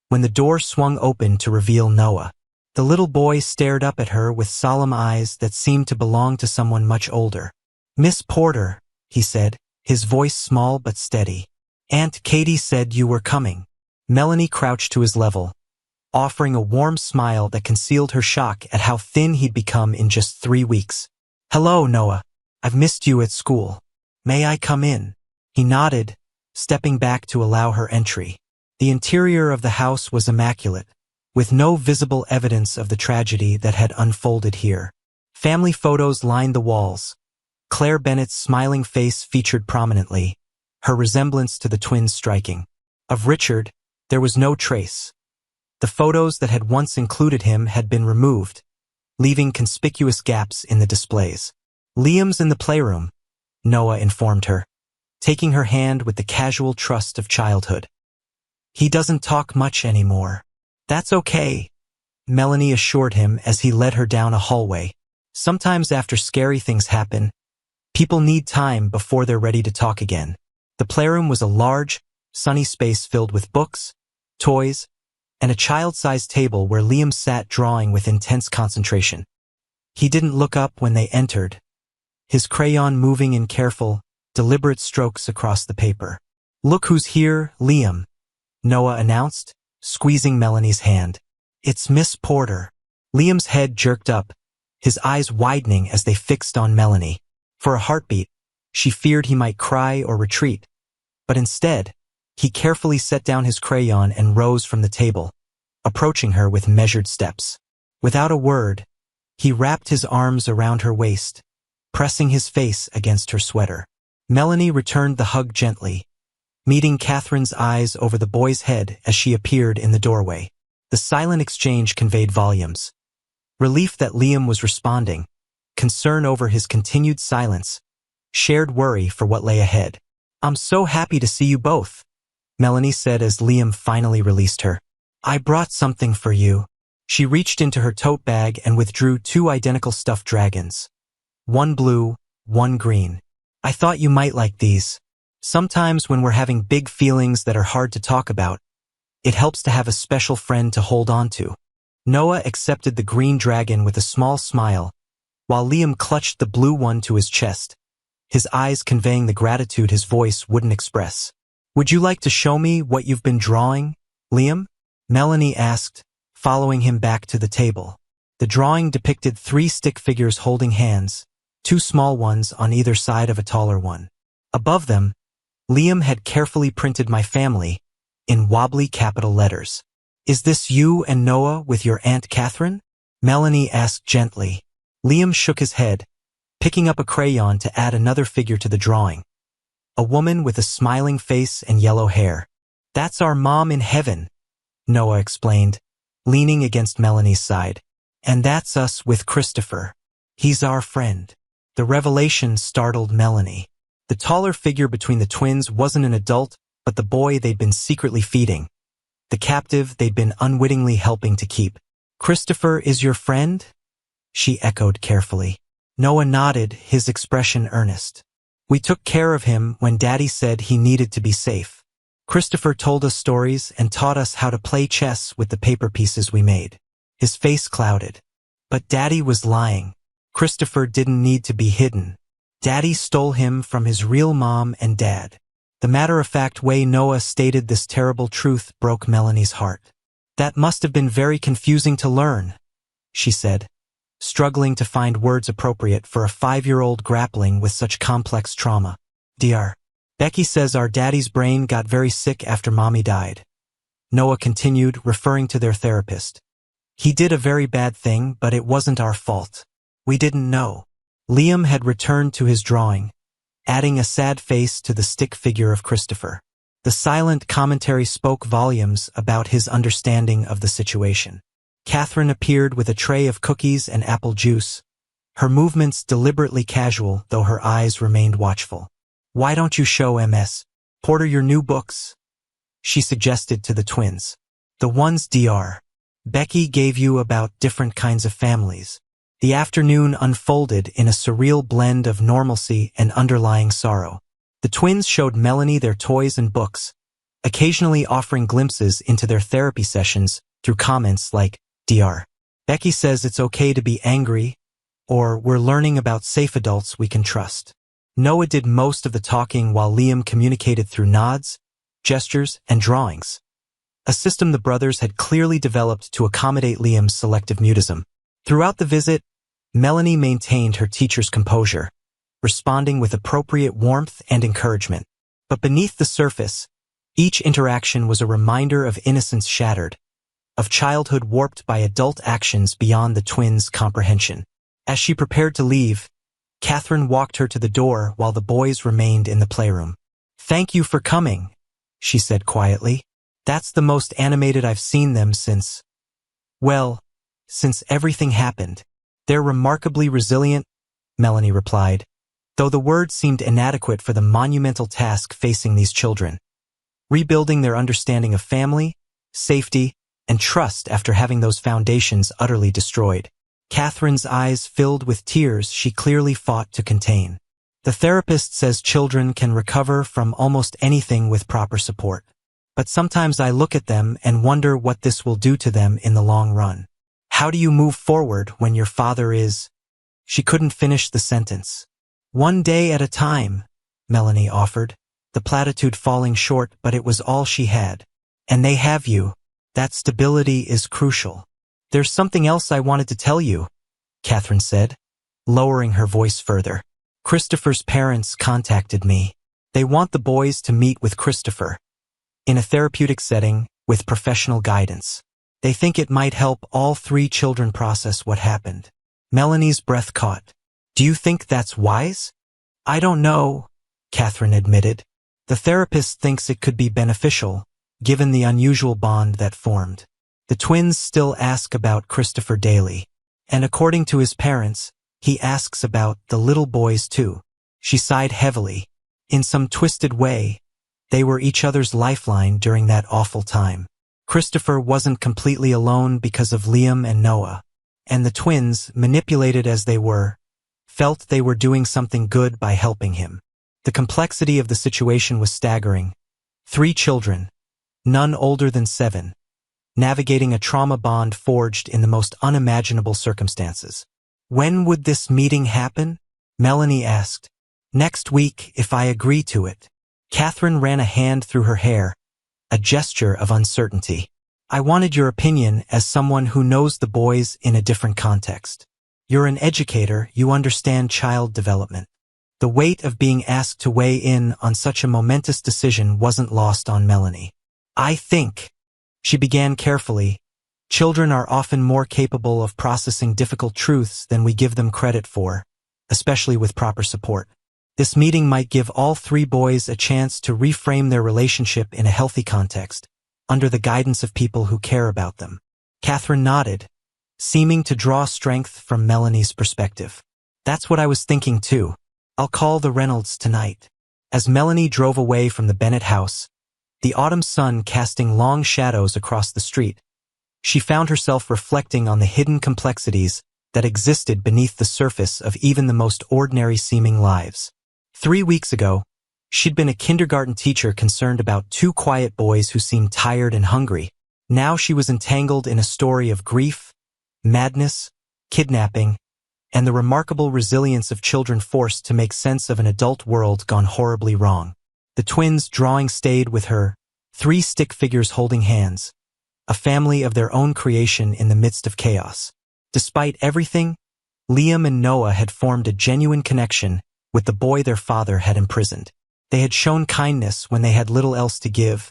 when the door swung open to reveal Noah. The little boy stared up at her with solemn eyes that seemed to belong to someone much older. "Miss Porter," he said, his voice small but steady. "Aunt Katie said you were coming." Melanie crouched to his level, offering a warm smile that concealed her shock at how thin he'd become in just 3 weeks. "Hello, Noah. I've missed you at school. May I come in?" He nodded, stepping back to allow her entry. The interior of the house was immaculate, with no visible evidence of the tragedy that had unfolded here. Family photos lined the walls. Claire Bennett's smiling face featured prominently, her resemblance to the twins striking. Of Richard, there was no trace. The photos that had once included him had been removed, leaving conspicuous gaps in the displays. "Liam's in the playroom," Noah informed her, taking her hand with the casual trust of childhood. "He doesn't talk much anymore." "That's okay," Melanie assured him as he led her down a hallway. Sometimes after scary things happen, people need time before they're ready to talk again. The playroom was a large, sunny space filled with books, toys, and a child-sized table where Liam sat drawing with intense concentration. He didn't look up when they entered, his crayon moving in careful, deliberate strokes across the paper. "Look who's here, Liam," Noah announced, squeezing Melanie's hand. "It's Miss Porter." Liam's head jerked up, his eyes widening as they fixed on Melanie. For a heartbeat, she feared he might cry or retreat, but instead, he carefully set down his crayon and rose from the table, approaching her with measured steps. Without a word, he wrapped his arms around her waist, pressing his face against her sweater. Melanie returned the hug gently, meeting Catherine's eyes over the boy's head as she appeared in the doorway. The silent exchange conveyed volumes. Relief that Liam was responding, concern over his continued silence, shared worry for what lay ahead. "I'm so happy to see you both," Melanie said as Liam finally released her. "I brought something for you." She reached into her tote bag and withdrew 2 identical stuffed dragons. One blue, one green. "I thought you might like these. Sometimes when we're having big feelings that are hard to talk about, it helps to have a special friend to hold on to." Noah accepted the green dragon with a small smile, while Liam clutched the blue one to his chest, his eyes conveying the gratitude his voice wouldn't express. "Would you like to show me what you've been drawing, Liam?" Melanie asked, following him back to the table. The drawing depicted 3 stick figures holding hands, 2 small ones on either side of a taller one. Above them, Liam had carefully printed "My Family" in wobbly capital letters. "Is this you and Noah with your Aunt Catherine?" Melanie asked gently. Liam shook his head, picking up a crayon to add another figure to the drawing. A woman with a smiling face and yellow hair. "That's our mom in heaven," Noah explained, leaning against Melanie's side. "And that's us with Christopher. He's our friend." The revelation startled Melanie. The taller figure between the twins wasn't an adult, but the boy they'd been secretly feeding, the captive they'd been unwittingly helping to keep. "Christopher is your friend?" she echoed carefully. Noah nodded, his expression earnest. "We took care of him when Daddy said he needed to be safe. Christopher told us stories and taught us how to play chess with the paper pieces we made." His face clouded. "But Daddy was lying. Christopher didn't need to be hidden. Daddy stole him from his real mom and dad." The matter-of-fact way Noah stated this terrible truth broke Melanie's heart. "That must have been very confusing to learn," she said, struggling to find words appropriate for a 5-year-old grappling with such complex trauma. "Dr. Becky says our daddy's brain got very sick after Mommy died," Noah continued, referring to their therapist. "He did a very bad thing, but it wasn't our fault. We didn't know." Liam had returned to his drawing, adding a sad face to the stick figure of Christopher. The silent commentary spoke volumes about his understanding of the situation. Catherine appeared with a tray of cookies and apple juice, her movements deliberately casual, though her eyes remained watchful. "Why don't you show Ms. Porter your new books?" she suggested to the twins. The ones Dr. Becky gave you about different kinds of families. The afternoon unfolded in a surreal blend of normalcy and underlying sorrow. The twins showed Melanie their toys and books, occasionally offering glimpses into their therapy sessions through comments like, Dr. Becky says it's okay to be angry, or we're learning about safe adults we can trust. Noah did most of the talking while Liam communicated through nods, gestures, and drawings, a system the brothers had clearly developed to accommodate Liam's selective mutism. Throughout the visit, Melanie maintained her teacher's composure, responding with appropriate warmth and encouragement. But beneath the surface, each interaction was a reminder of innocence shattered, of childhood warped by adult actions beyond the twins' comprehension. As she prepared to leave, Catherine walked her to the door while the boys remained in the playroom. "Thank you for coming," she said quietly. "That's the most animated I've seen them since everything happened." "They're remarkably resilient," Melanie replied, though the words seemed inadequate for the monumental task facing these children. Rebuilding their understanding of family, safety, and trust after having those foundations utterly destroyed. Catherine's eyes filled with tears she clearly fought to contain. "The therapist says children can recover from almost anything with proper support. But sometimes I look at them and wonder what this will do to them in the long run. How do you move forward when your father is—" She couldn't finish the sentence. "One day at a time," Melanie offered, the platitude falling short, but it was all she had. "And they have you. That stability is crucial." "There's something else I wanted to tell you," Catherine said, lowering her voice further. "Christopher's parents contacted me. They want the boys to meet with Christopher, in a therapeutic setting, with professional guidance. They think it might help all 3 children process what happened." Melanie's breath caught. "Do you think that's wise?" "I don't know," Catherine admitted. "The therapist thinks it could be beneficial, given the unusual bond that formed. The twins still ask about Christopher daily, and according to his parents, he asks about the little boys too." She sighed heavily. In some twisted way, they were each other's lifeline during that awful time. Christopher wasn't completely alone because of Liam and Noah, and the twins, manipulated as they were, felt they were doing something good by helping him. The complexity of the situation was staggering. 3 children, none older than 7, navigating a trauma bond forged in the most unimaginable circumstances. "When would this meeting happen?" Melanie asked. "Next week, if I agree to it." Catherine ran a hand through her hair, a gesture of uncertainty. "I wanted your opinion as someone who knows the boys in a different context. You're an educator, you understand child development." The weight of being asked to weigh in on such a momentous decision wasn't lost on Melanie. "I think," she began carefully, "children are often more capable of processing difficult truths than we give them credit for, especially with proper support. This meeting might give all 3 boys a chance to reframe their relationship in a healthy context, under the guidance of people who care about them." Catherine nodded, seeming to draw strength from Melanie's perspective. "That's what I was thinking too. I'll call the Reynolds tonight." As Melanie drove away from the Bennett house, the autumn sun casting long shadows across the street, she found herself reflecting on the hidden complexities that existed beneath the surface of even the most ordinary-seeming lives. 3 weeks ago, she'd been a kindergarten teacher concerned about 2 quiet boys who seemed tired and hungry. Now she was entangled in a story of grief, madness, kidnapping, and the remarkable resilience of children forced to make sense of an adult world gone horribly wrong. The twins' drawing stayed with her, 3 stick figures holding hands, a family of their own creation in the midst of chaos. Despite everything, Liam and Noah had formed a genuine connection with the boy their father had imprisoned. They had shown kindness when they had little else to give,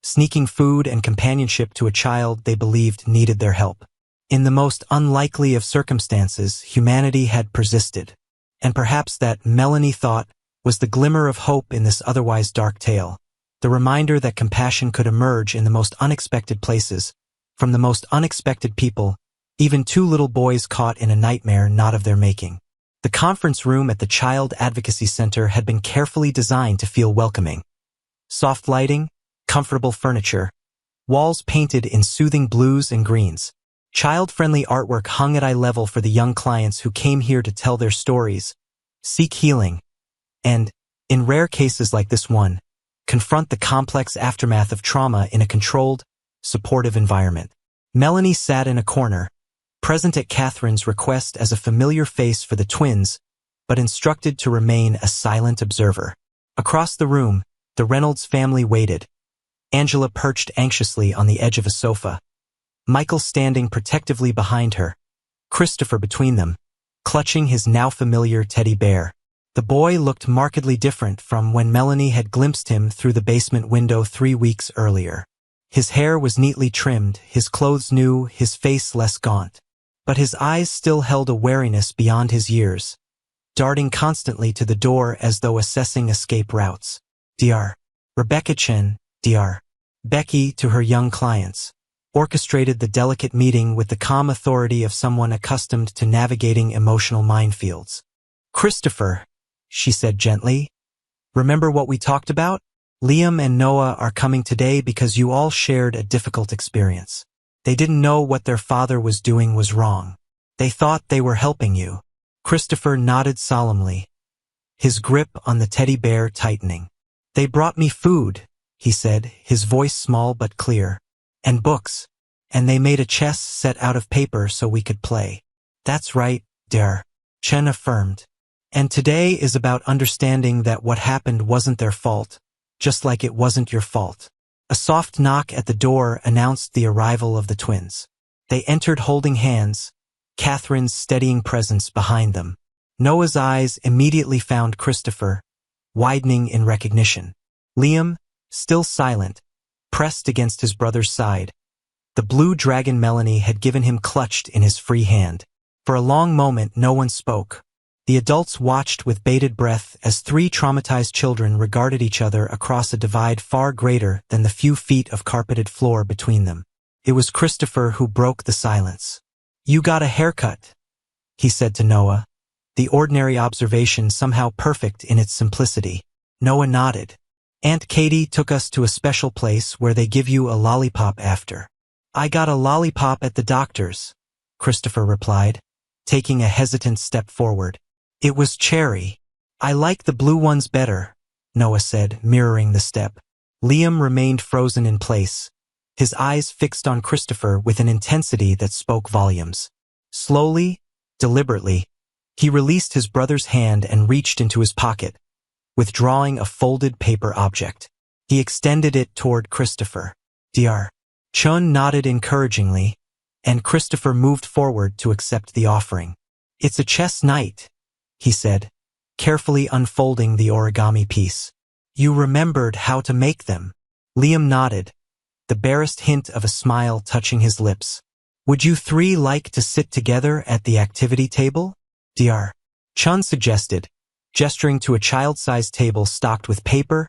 sneaking food and companionship to a child they believed needed their help. In the most unlikely of circumstances, humanity had persisted, and perhaps that, Melanie thought, was the glimmer of hope in this otherwise dark tale, the reminder that compassion could emerge in the most unexpected places, from the most unexpected people, even 2 little boys caught in a nightmare not of their making. The conference room at the Child Advocacy Center had been carefully designed to feel welcoming. Soft lighting, comfortable furniture, walls painted in soothing blues and greens. Child-friendly artwork hung at eye level for the young clients who came here to tell their stories, seek healing, and, in rare cases like this one, confront the complex aftermath of trauma in a controlled, supportive environment. Melanie sat in a corner, present at Catherine's request as a familiar face for the twins, but instructed to remain a silent observer. Across the room, the Reynolds family waited, Angela perched anxiously on the edge of a sofa, Michael standing protectively behind her, Christopher between them, clutching his now familiar teddy bear. The boy looked markedly different from when Melanie had glimpsed him through the basement window 3 weeks earlier. His hair was neatly trimmed, his clothes new, his face less gaunt. But his eyes still held a wariness beyond his years, darting constantly to the door as though assessing escape routes. Dr. Rebecca Chen, Dr. Becky to her young clients, orchestrated the delicate meeting with the calm authority of someone accustomed to navigating emotional minefields. Christopher, she said gently, remember what we talked about? Liam and Noah are coming today because you all shared a difficult experience. They didn't know what their father was doing was wrong. They thought they were helping you. Christopher nodded solemnly, his grip on the teddy bear tightening. They brought me food, he said, his voice small but clear, and books, and they made a chess set out of paper so we could play. That's right, Dr. Chen affirmed. And today is about understanding that what happened wasn't their fault, just like it wasn't your fault. A soft knock at the door announced the arrival of the twins. They entered holding hands, Catherine's steadying presence behind them. Noah's eyes immediately found Christopher, widening in recognition. Liam, still silent, pressed against his brother's side. The blue dragon Melanie had given him clutched in his free hand. For a long moment no one spoke. The adults watched with bated breath as 3 traumatized children regarded each other across a divide far greater than the few feet of carpeted floor between them. It was Christopher who broke the silence. You got a haircut, he said to Noah, the ordinary observation somehow perfect in its simplicity. Noah nodded. Aunt Katie took us to a special place where they give you a lollipop after. I got a lollipop at the doctor's, Christopher replied, taking a hesitant step forward. It was cherry. I like the blue ones better, Noah said, mirroring the step. Liam remained frozen in place, his eyes fixed on Christopher with an intensity that spoke volumes. Slowly, deliberately, he released his brother's hand and reached into his pocket, withdrawing a folded paper object. He extended it toward Christopher. Dr. Chun nodded encouragingly, and Christopher moved forward to accept the offering. It's a chess knight, he said, carefully unfolding the origami piece. You remembered how to make them. Liam nodded, the barest hint of a smile touching his lips. Would you 3 like to sit together at the activity table? Dr. Chun suggested, gesturing to a child-sized table stocked with paper,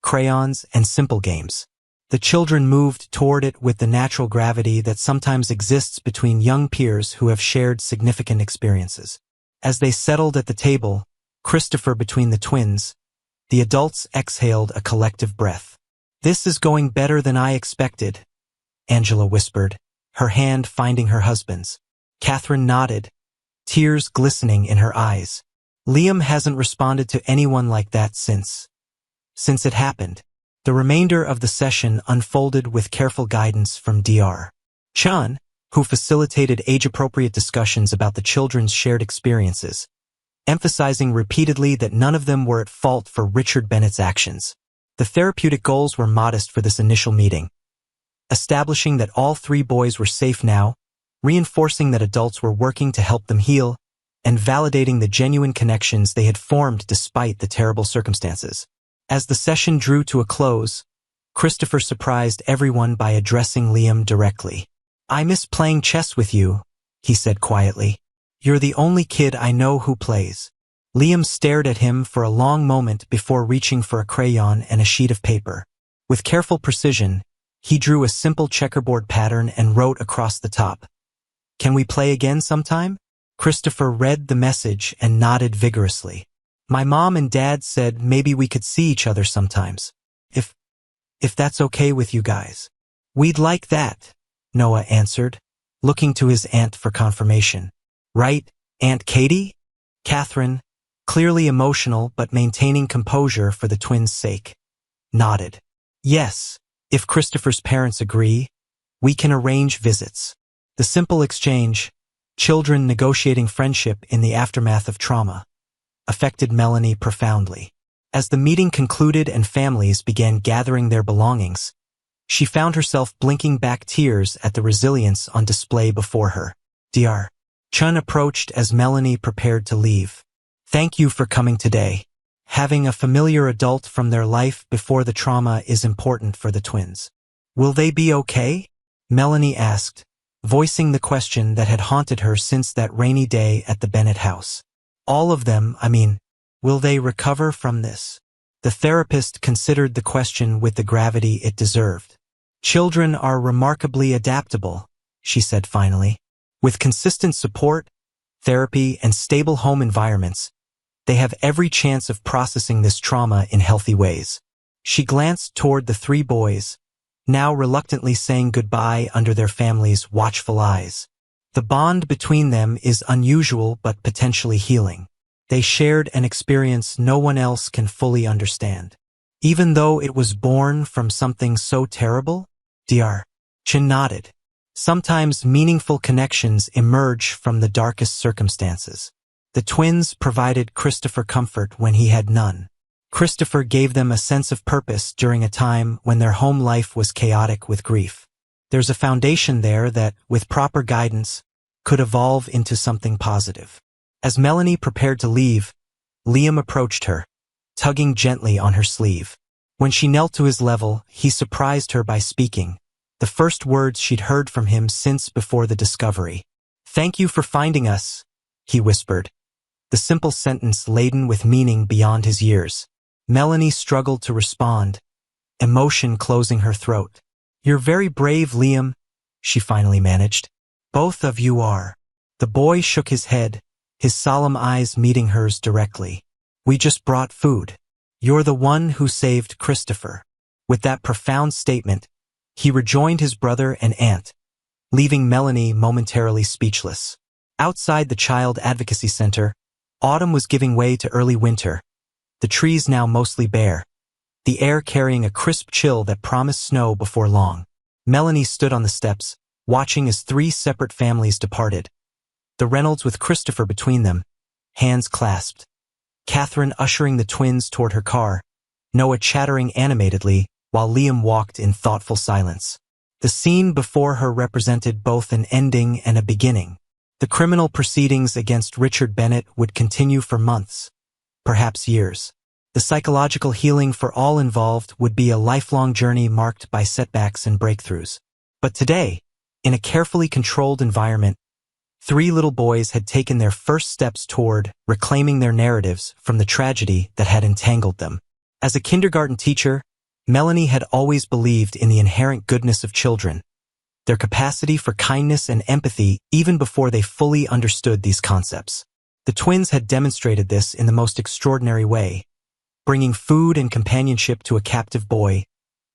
crayons, and simple games. The children moved toward it with the natural gravity that sometimes exists between young peers who have shared significant experiences. As they settled at the table, Christopher between the twins, the adults exhaled a collective breath. This is going better than I expected, Angela whispered, her hand finding her husband's. Catherine nodded, tears glistening in her eyes. Liam hasn't responded to anyone like that since it happened. The remainder of the session unfolded with careful guidance from Dr. Chun, who facilitated age-appropriate discussions about the children's shared experiences, emphasizing repeatedly that none of them were at fault for Richard Bennett's actions. The therapeutic goals were modest for this initial meeting, establishing that all 3 boys were safe now, reinforcing that adults were working to help them heal, and validating the genuine connections they had formed despite the terrible circumstances. As the session drew to a close, Christopher surprised everyone by addressing Liam directly. I miss playing chess with you, he said quietly. You're the only kid I know who plays. Liam stared at him for a long moment before reaching for a crayon and a sheet of paper. With careful precision, he drew a simple checkerboard pattern and wrote across the top, Can we play again sometime? Christopher read the message and nodded vigorously. My mom and dad said maybe we could see each other sometimes. If if that's okay with you guys. We'd like that, Noah answered, looking to his aunt for confirmation. Right, Aunt Katie? Catherine, clearly emotional but maintaining composure for the twins' sake, nodded. Yes, if Christopher's parents agree, we can arrange visits. The simple exchange, children negotiating friendship in the aftermath of trauma, affected Melanie profoundly. As the meeting concluded and families began gathering their belongings, she found herself blinking back tears at the resilience on display before her. Dr. Chun approached as Melanie prepared to leave. Thank you for coming today. Having a familiar adult from their life before the trauma is important for the twins. Will they be okay? Melanie asked, voicing the question that had haunted her since that rainy day at the Bennett house. All of them, will they recover from this? The therapist considered the question with the gravity it deserved. Children are remarkably adaptable, she said finally. With consistent support, therapy, and stable home environments, they have every chance of processing this trauma in healthy ways. She glanced toward the three boys, now reluctantly saying goodbye under their family's watchful eyes. The bond between them is unusual but potentially healing. They shared an experience no one else can fully understand. Even though it was born from something so terrible? Dr. Chin nodded. Sometimes meaningful connections emerge from the darkest circumstances. The twins provided Christopher comfort when he had none. Christopher gave them a sense of purpose during a time when their home life was chaotic with grief. There's a foundation there that, with proper guidance, could evolve into something positive. As Melanie prepared to leave, Liam approached her, tugging gently on her sleeve. When she knelt to his level, he surprised her by speaking, the first words she'd heard from him since before the discovery. Thank you for finding us, he whispered, the simple sentence laden with meaning beyond his years. Melanie struggled to respond, emotion closing her throat. You're very brave, Liam, she finally managed. Both of you are. The boy shook his head, his solemn eyes meeting hers directly. We just brought food. You're the one who saved Christopher. With that profound statement, he rejoined his brother and aunt, leaving Melanie momentarily speechless. Outside the Child Advocacy Center, autumn was giving way to early winter, the trees now mostly bare, the air carrying a crisp chill that promised snow before long. Melanie stood on the steps, watching as three separate families departed. The Reynolds with Christopher between them, hands clasped. Catherine ushering the twins toward her car, Noah chattering animatedly while Liam walked in thoughtful silence. The scene before her represented both an ending and a beginning. The criminal proceedings against Richard Bennett would continue for months, perhaps years. The psychological healing for all involved would be a lifelong journey marked by setbacks and breakthroughs. But today, in a carefully controlled environment, three little boys had taken their first steps toward reclaiming their narratives from the tragedy that had entangled them. As a kindergarten teacher, Melanie had always believed in the inherent goodness of children, their capacity for kindness and empathy even before they fully understood these concepts. The twins had demonstrated this in the most extraordinary way, bringing food and companionship to a captive boy,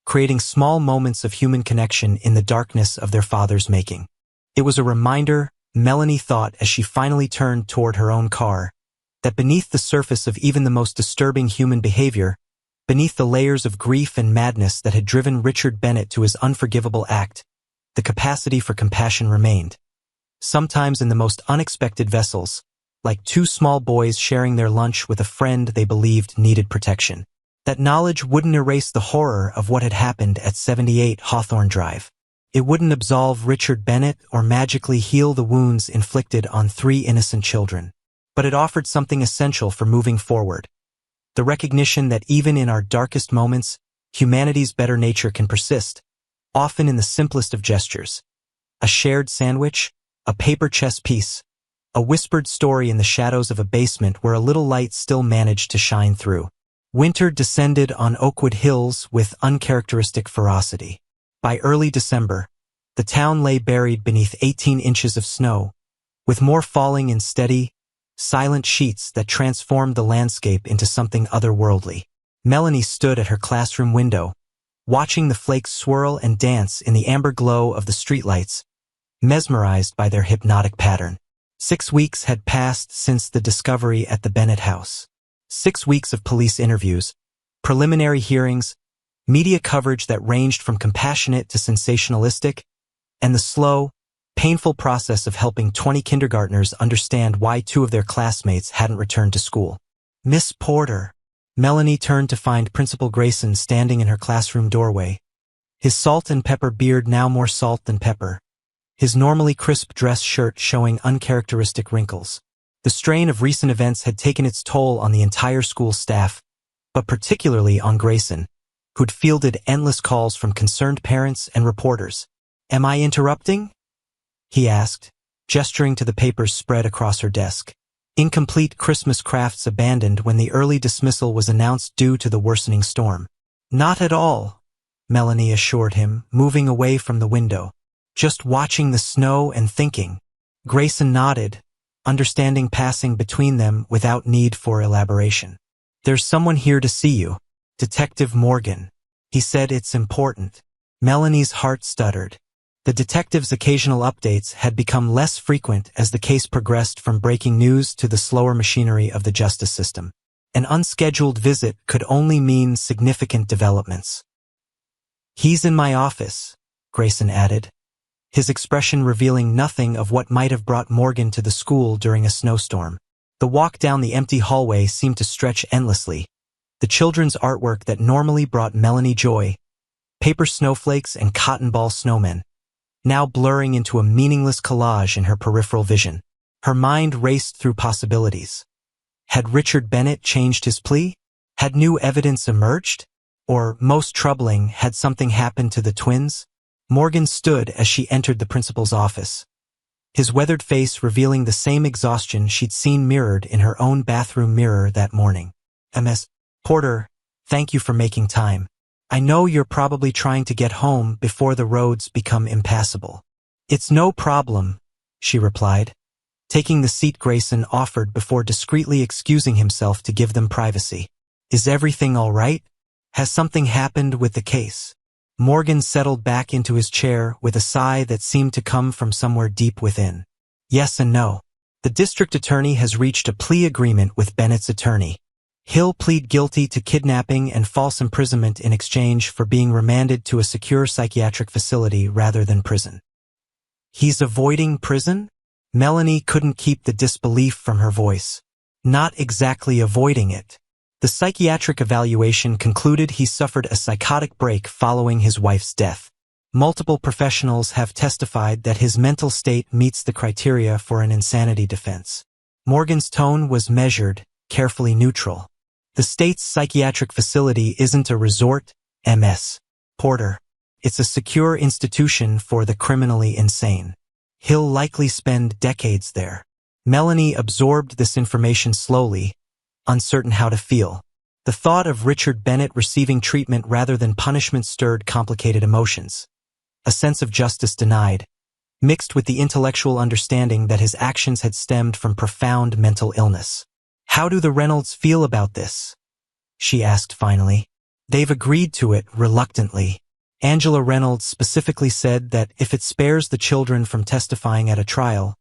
creating small moments of human connection in the darkness of their father's making. It was a reminder, Melanie thought as she finally turned toward her own car, that beneath the surface of even the most disturbing human behavior, beneath the layers of grief and madness that had driven Richard Bennett to his unforgivable act, the capacity for compassion remained. Sometimes in the most unexpected vessels, like two small boys sharing their lunch with a friend they believed needed protection. That knowledge wouldn't erase the horror of what had happened at 78 Hawthorne Drive. It wouldn't absolve Richard Bennett or magically heal the wounds inflicted on three innocent children. But it offered something essential for moving forward. The recognition that even in our darkest moments, humanity's better nature can persist, often in the simplest of gestures. A shared sandwich, a paper chess piece, a whispered story in the shadows of a basement where a little light still managed to shine through. Winter descended on Oakwood Hills with uncharacteristic ferocity. By early December, the town lay buried beneath 18 inches of snow, with more falling in steady, silent sheets that transformed the landscape into something otherworldly. Melanie stood at her classroom window, watching the flakes swirl and dance in the amber glow of the streetlights, mesmerized by their hypnotic pattern. 6 weeks had passed since the discovery at the Bennett house. 6 weeks of police interviews, preliminary hearings, media coverage that ranged from compassionate to sensationalistic, and the slow, painful process of helping 20 kindergartners understand why 2 of their classmates hadn't returned to school. Miss Porter. Melanie turned to find Principal Grayson standing in her classroom doorway, his salt and pepper beard now more salt than pepper, his normally crisp dress shirt showing uncharacteristic wrinkles. The strain of recent events had taken its toll on the entire school staff, but particularly on Grayson, who'd fielded endless calls from concerned parents and reporters. "Am I interrupting?" he asked, gesturing to the papers spread across her desk. Incomplete Christmas crafts abandoned when the early dismissal was announced due to the worsening storm. "Not at all," Melanie assured him, moving away from the window. "Just watching the snow and thinking." Grayson nodded, understanding passing between them without need for elaboration. "There's someone here to see you, Detective Morgan." He said, "It's important." Melanie's heart stuttered. The detective's occasional updates had become less frequent as the case progressed from breaking news to the slower machinery of the justice system. An unscheduled visit could only mean significant developments. "He's in my office," Grayson added, his expression revealing nothing of what might have brought Morgan to the school during a snowstorm. The walk down the empty hallway seemed to stretch endlessly. The children's artwork that normally brought Melanie joy, paper snowflakes and cotton ball snowmen, now blurring into a meaningless collage in her peripheral vision. Her mind raced through possibilities. Had Richard Bennett changed his plea? Had new evidence emerged? Or, most troubling, had something happened to the twins? Morgan stood as she entered the principal's office, his weathered face revealing the same exhaustion she'd seen mirrored in her own bathroom mirror that morning. "Ms. Porter, thank you for making time. I know you're probably trying to get home before the roads become impassable." "It's no problem," she replied, taking the seat Grayson offered before discreetly excusing himself to give them privacy. "Is everything all right? Has something happened with the case?" Morgan settled back into his chair with a sigh that seemed to come from somewhere deep within. "Yes and no. The district attorney has reached a plea agreement with Bennett's attorney. He'll plead guilty to kidnapping and false imprisonment in exchange for being remanded to a secure psychiatric facility rather than prison." "He's avoiding prison?" Melanie couldn't keep the disbelief from her voice. "Not exactly avoiding it. The psychiatric evaluation concluded he suffered a psychotic break following his wife's death. Multiple professionals have testified that his mental state meets the criteria for an insanity defense." Morgan's tone was measured, carefully neutral. "The state's psychiatric facility isn't a resort, Ms. Porter. It's a secure institution for the criminally insane. He'll likely spend decades there." Melanie absorbed this information slowly, uncertain how to feel. The thought of Richard Bennett receiving treatment rather than punishment stirred complicated emotions. A sense of justice denied, mixed with the intellectual understanding that his actions had stemmed from profound mental illness. "How do the Reynolds feel about this?" she asked finally. "They've agreed to it reluctantly. Angela Reynolds specifically said that if it spares the children from testifying at a trial,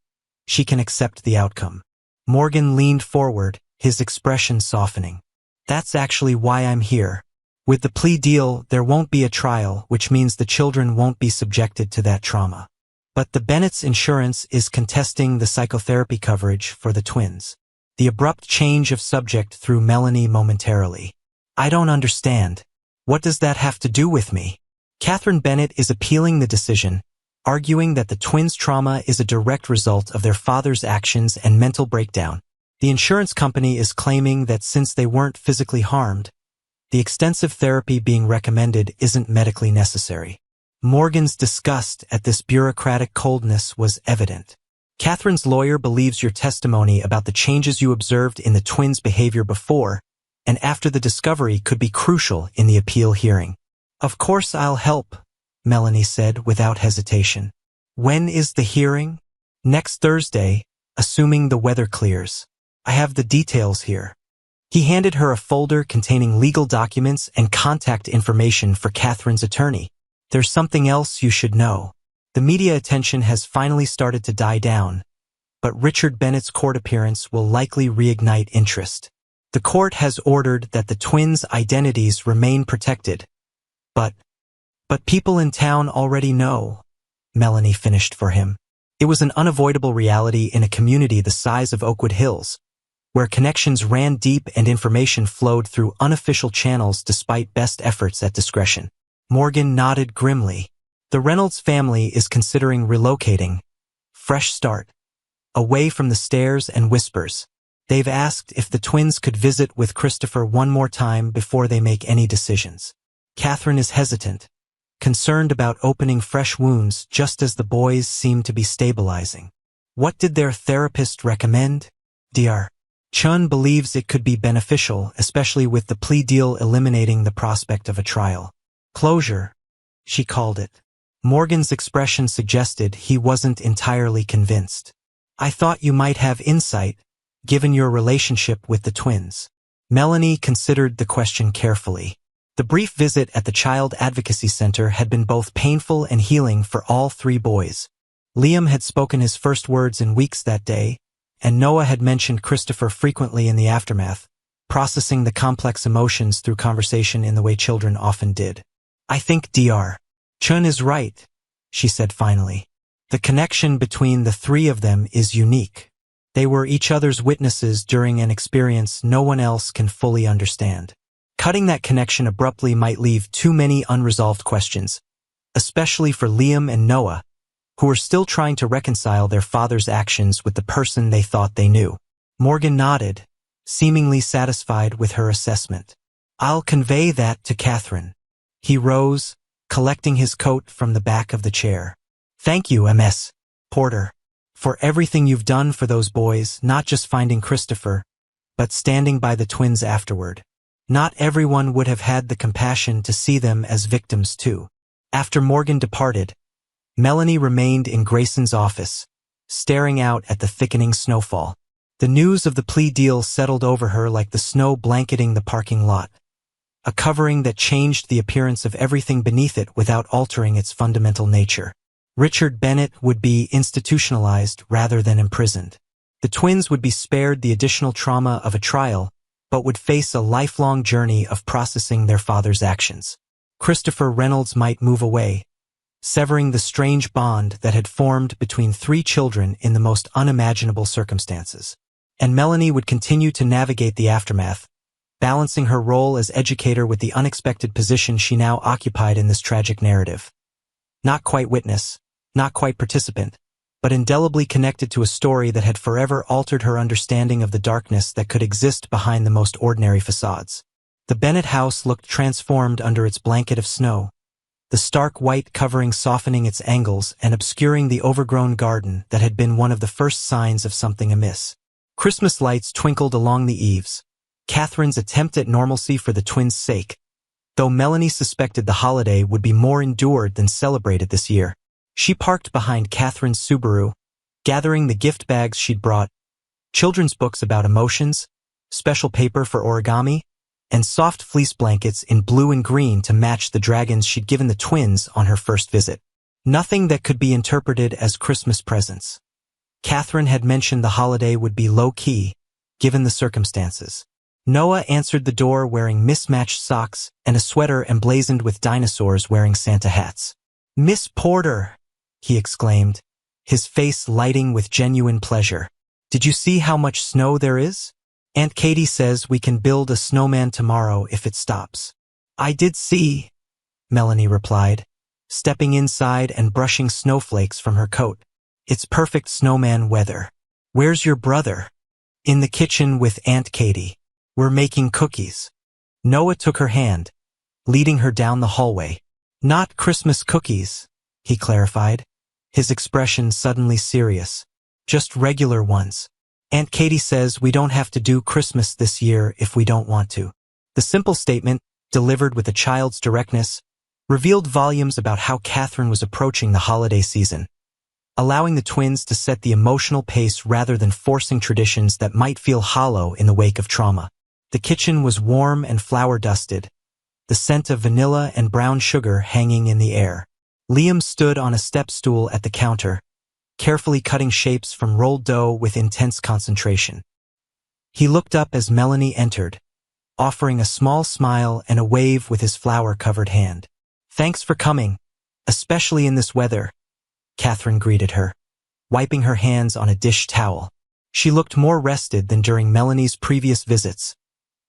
she can accept the outcome." Morgan leaned forward, his expression softening. "That's actually why I'm here. With the plea deal, there won't be a trial, which means the children won't be subjected to that trauma. But the Bennett's insurance is contesting the psychotherapy coverage for the twins." The abrupt change of subject threw Melanie momentarily. "I don't understand. What does that have to do with me?" Catherine Bennett is appealing the decision, arguing that the twins' trauma is a direct result of their father's actions and mental breakdown. The insurance company is claiming that since they weren't physically harmed, the extensive therapy being recommended isn't medically necessary. Morgan's disgust at this bureaucratic coldness was evident. "Catherine's lawyer believes your testimony about the changes you observed in the twins' behavior before and after the discovery could be crucial in the appeal hearing." "Of course I'll help," Melanie said without hesitation. "When is the hearing?" "Next Thursday, assuming the weather clears. I have the details here." He handed her a folder containing legal documents and contact information for Catherine's attorney. There's something else you should know. The media attention has finally started to die down, but Richard Bennett's court appearance will likely reignite interest. The court has ordered that the twins' identities remain protected. But people in town already know, Melanie finished for him. It was an unavoidable reality in a community the size of Oakwood Hills, where connections ran deep and information flowed through unofficial channels despite best efforts at discretion. Morgan nodded grimly. The Reynolds family is considering relocating. Fresh start. Away from the stares and whispers. They've asked if the twins could visit with Christopher one more time before they make any decisions. Catherine is hesitant, concerned about opening fresh wounds just as the boys seem to be stabilizing. What did their therapist recommend? Dr. Chun believes it could be beneficial, especially with the plea deal eliminating the prospect of a trial. Closure, she called it. Morgan's expression suggested he wasn't entirely convinced. I thought you might have insight, given your relationship with the twins. Melanie considered the question carefully. The brief visit at the Child Advocacy Center had been both painful and healing for all three boys. Liam had spoken his first words in weeks that day, and Noah had mentioned Christopher frequently in the aftermath, processing the complex emotions through conversation in the way children often did. I think Dr. Chun is right, she said finally. The connection between the three of them is unique. They were each other's witnesses during an experience no one else can fully understand. Cutting that connection abruptly might leave too many unresolved questions, especially for Liam and Noah, who were still trying to reconcile their father's actions with the person they thought they knew. Morgan nodded, seemingly satisfied with her assessment. I'll convey that to Catherine. He rose, collecting his coat from the back of the chair. Thank you, Ms. Porter, for everything you've done for those boys, not just finding Christopher, but standing by the twins afterward. Not everyone would have had the compassion to see them as victims too. After Morgan departed, Melanie remained in Grayson's office, staring out at the thickening snowfall. The news of the plea deal settled over her like the snow blanketing the parking lot, a covering that changed the appearance of everything beneath it without altering its fundamental nature. Richard Bennett would be institutionalized rather than imprisoned. The twins would be spared the additional trauma of a trial, but would face a lifelong journey of processing their father's actions. Christopher Reynolds might move away, severing the strange bond that had formed between three children in the most unimaginable circumstances. And Melanie would continue to navigate the aftermath, balancing her role as educator with the unexpected position she now occupied in this tragic narrative. Not quite witness, not quite participant, but indelibly connected to a story that had forever altered her understanding of the darkness that could exist behind the most ordinary facades. The Bennett house looked transformed under its blanket of snow, the stark white covering softening its angles and obscuring the overgrown garden that had been one of the first signs of something amiss. Christmas lights twinkled along the eaves, Catherine's attempt at normalcy for the twins' sake, though Melanie suspected the holiday would be more endured than celebrated this year. She parked behind Catherine's Subaru, gathering the gift bags she'd brought, children's books about emotions, special paper for origami, and soft fleece blankets in blue and green to match the dragons she'd given the twins on her first visit. Nothing that could be interpreted as Christmas presents. Catherine had mentioned the holiday would be low-key, given the circumstances. Noah answered the door wearing mismatched socks and a sweater emblazoned with dinosaurs wearing Santa hats. "Miss Porter," he exclaimed, his face lighting with genuine pleasure. "Did you see how much snow there is? Aunt Katie says we can build a snowman tomorrow if it stops." "I did see," Melanie replied, stepping inside and brushing snowflakes from her coat. "It's perfect snowman weather." "Where's your brother?" "In the kitchen with Aunt Katie. We're making cookies." Noah took her hand, leading her down the hallway. "Not Christmas cookies," he clarified, his expression suddenly serious. "Just regular ones. Aunt Katie says we don't have to do Christmas this year if we don't want to." The simple statement, delivered with a child's directness, revealed volumes about how Catherine was approaching the holiday season, allowing the twins to set the emotional pace rather than forcing traditions that might feel hollow in the wake of trauma. The kitchen was warm and flour-dusted, the scent of vanilla and brown sugar hanging in the air. Liam stood on a step stool at the counter, carefully cutting shapes from rolled dough with intense concentration. He looked up as Melanie entered, offering a small smile and a wave with his flour-covered hand. "Thanks for coming, especially in this weather," Catherine greeted her, wiping her hands on a dish towel. She looked more rested than during Melanie's previous visits.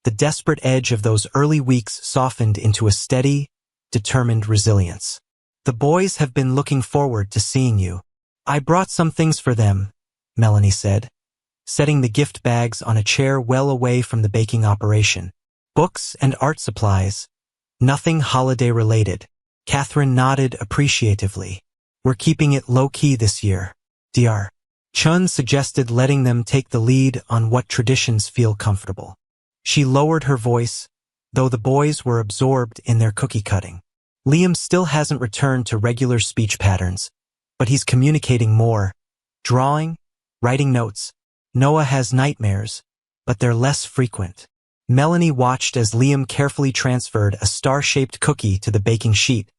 The desperate edge of those early weeks softened into a steady, determined resilience. "The boys have been looking forward to seeing you." "I brought some things for them," Melanie said, setting the gift bags on a chair well away from the baking operation. "Books and art supplies. Nothing holiday-related." Catherine nodded appreciatively. "We're keeping it low-key this year. Dr. Chun suggested letting them take the lead on what traditions feel comfortable." She lowered her voice, though the boys were absorbed in their cookie cutting. "Liam still hasn't returned to regular speech patterns, but he's communicating more, drawing, writing notes. Noah has nightmares, but they're less frequent." Melanie watched as Liam carefully transferred a star-shaped cookie to the baking sheet,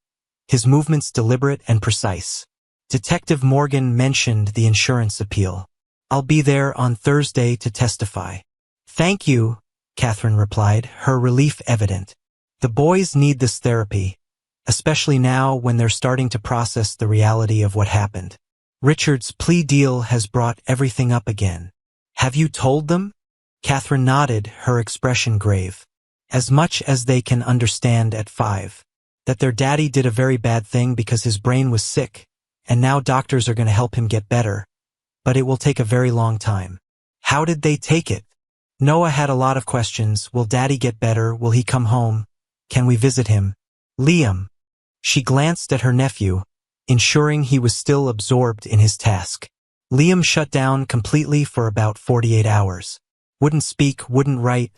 his movements deliberate and precise. Detective Morgan mentioned the insurance appeal. "I'll be there on Thursday to testify." "Thank you," Catherine replied, her relief evident. "The boys need this therapy, especially now when they're starting to process the reality of what happened. Richard's plea deal has brought everything up again." "Have you told them?" Catherine nodded, her expression grave. "As much as they can understand at 5. That their daddy did a very bad thing because his brain was sick, and now doctors are going to help him get better. But it will take a very long time." "How did they take it?" "Noah had a lot of questions. Will daddy get better? Will he come home? Can we visit him? Liam." She glanced at her nephew, ensuring he was still absorbed in his task. Liam shut down completely for about 48 hours. Wouldn't speak, wouldn't write,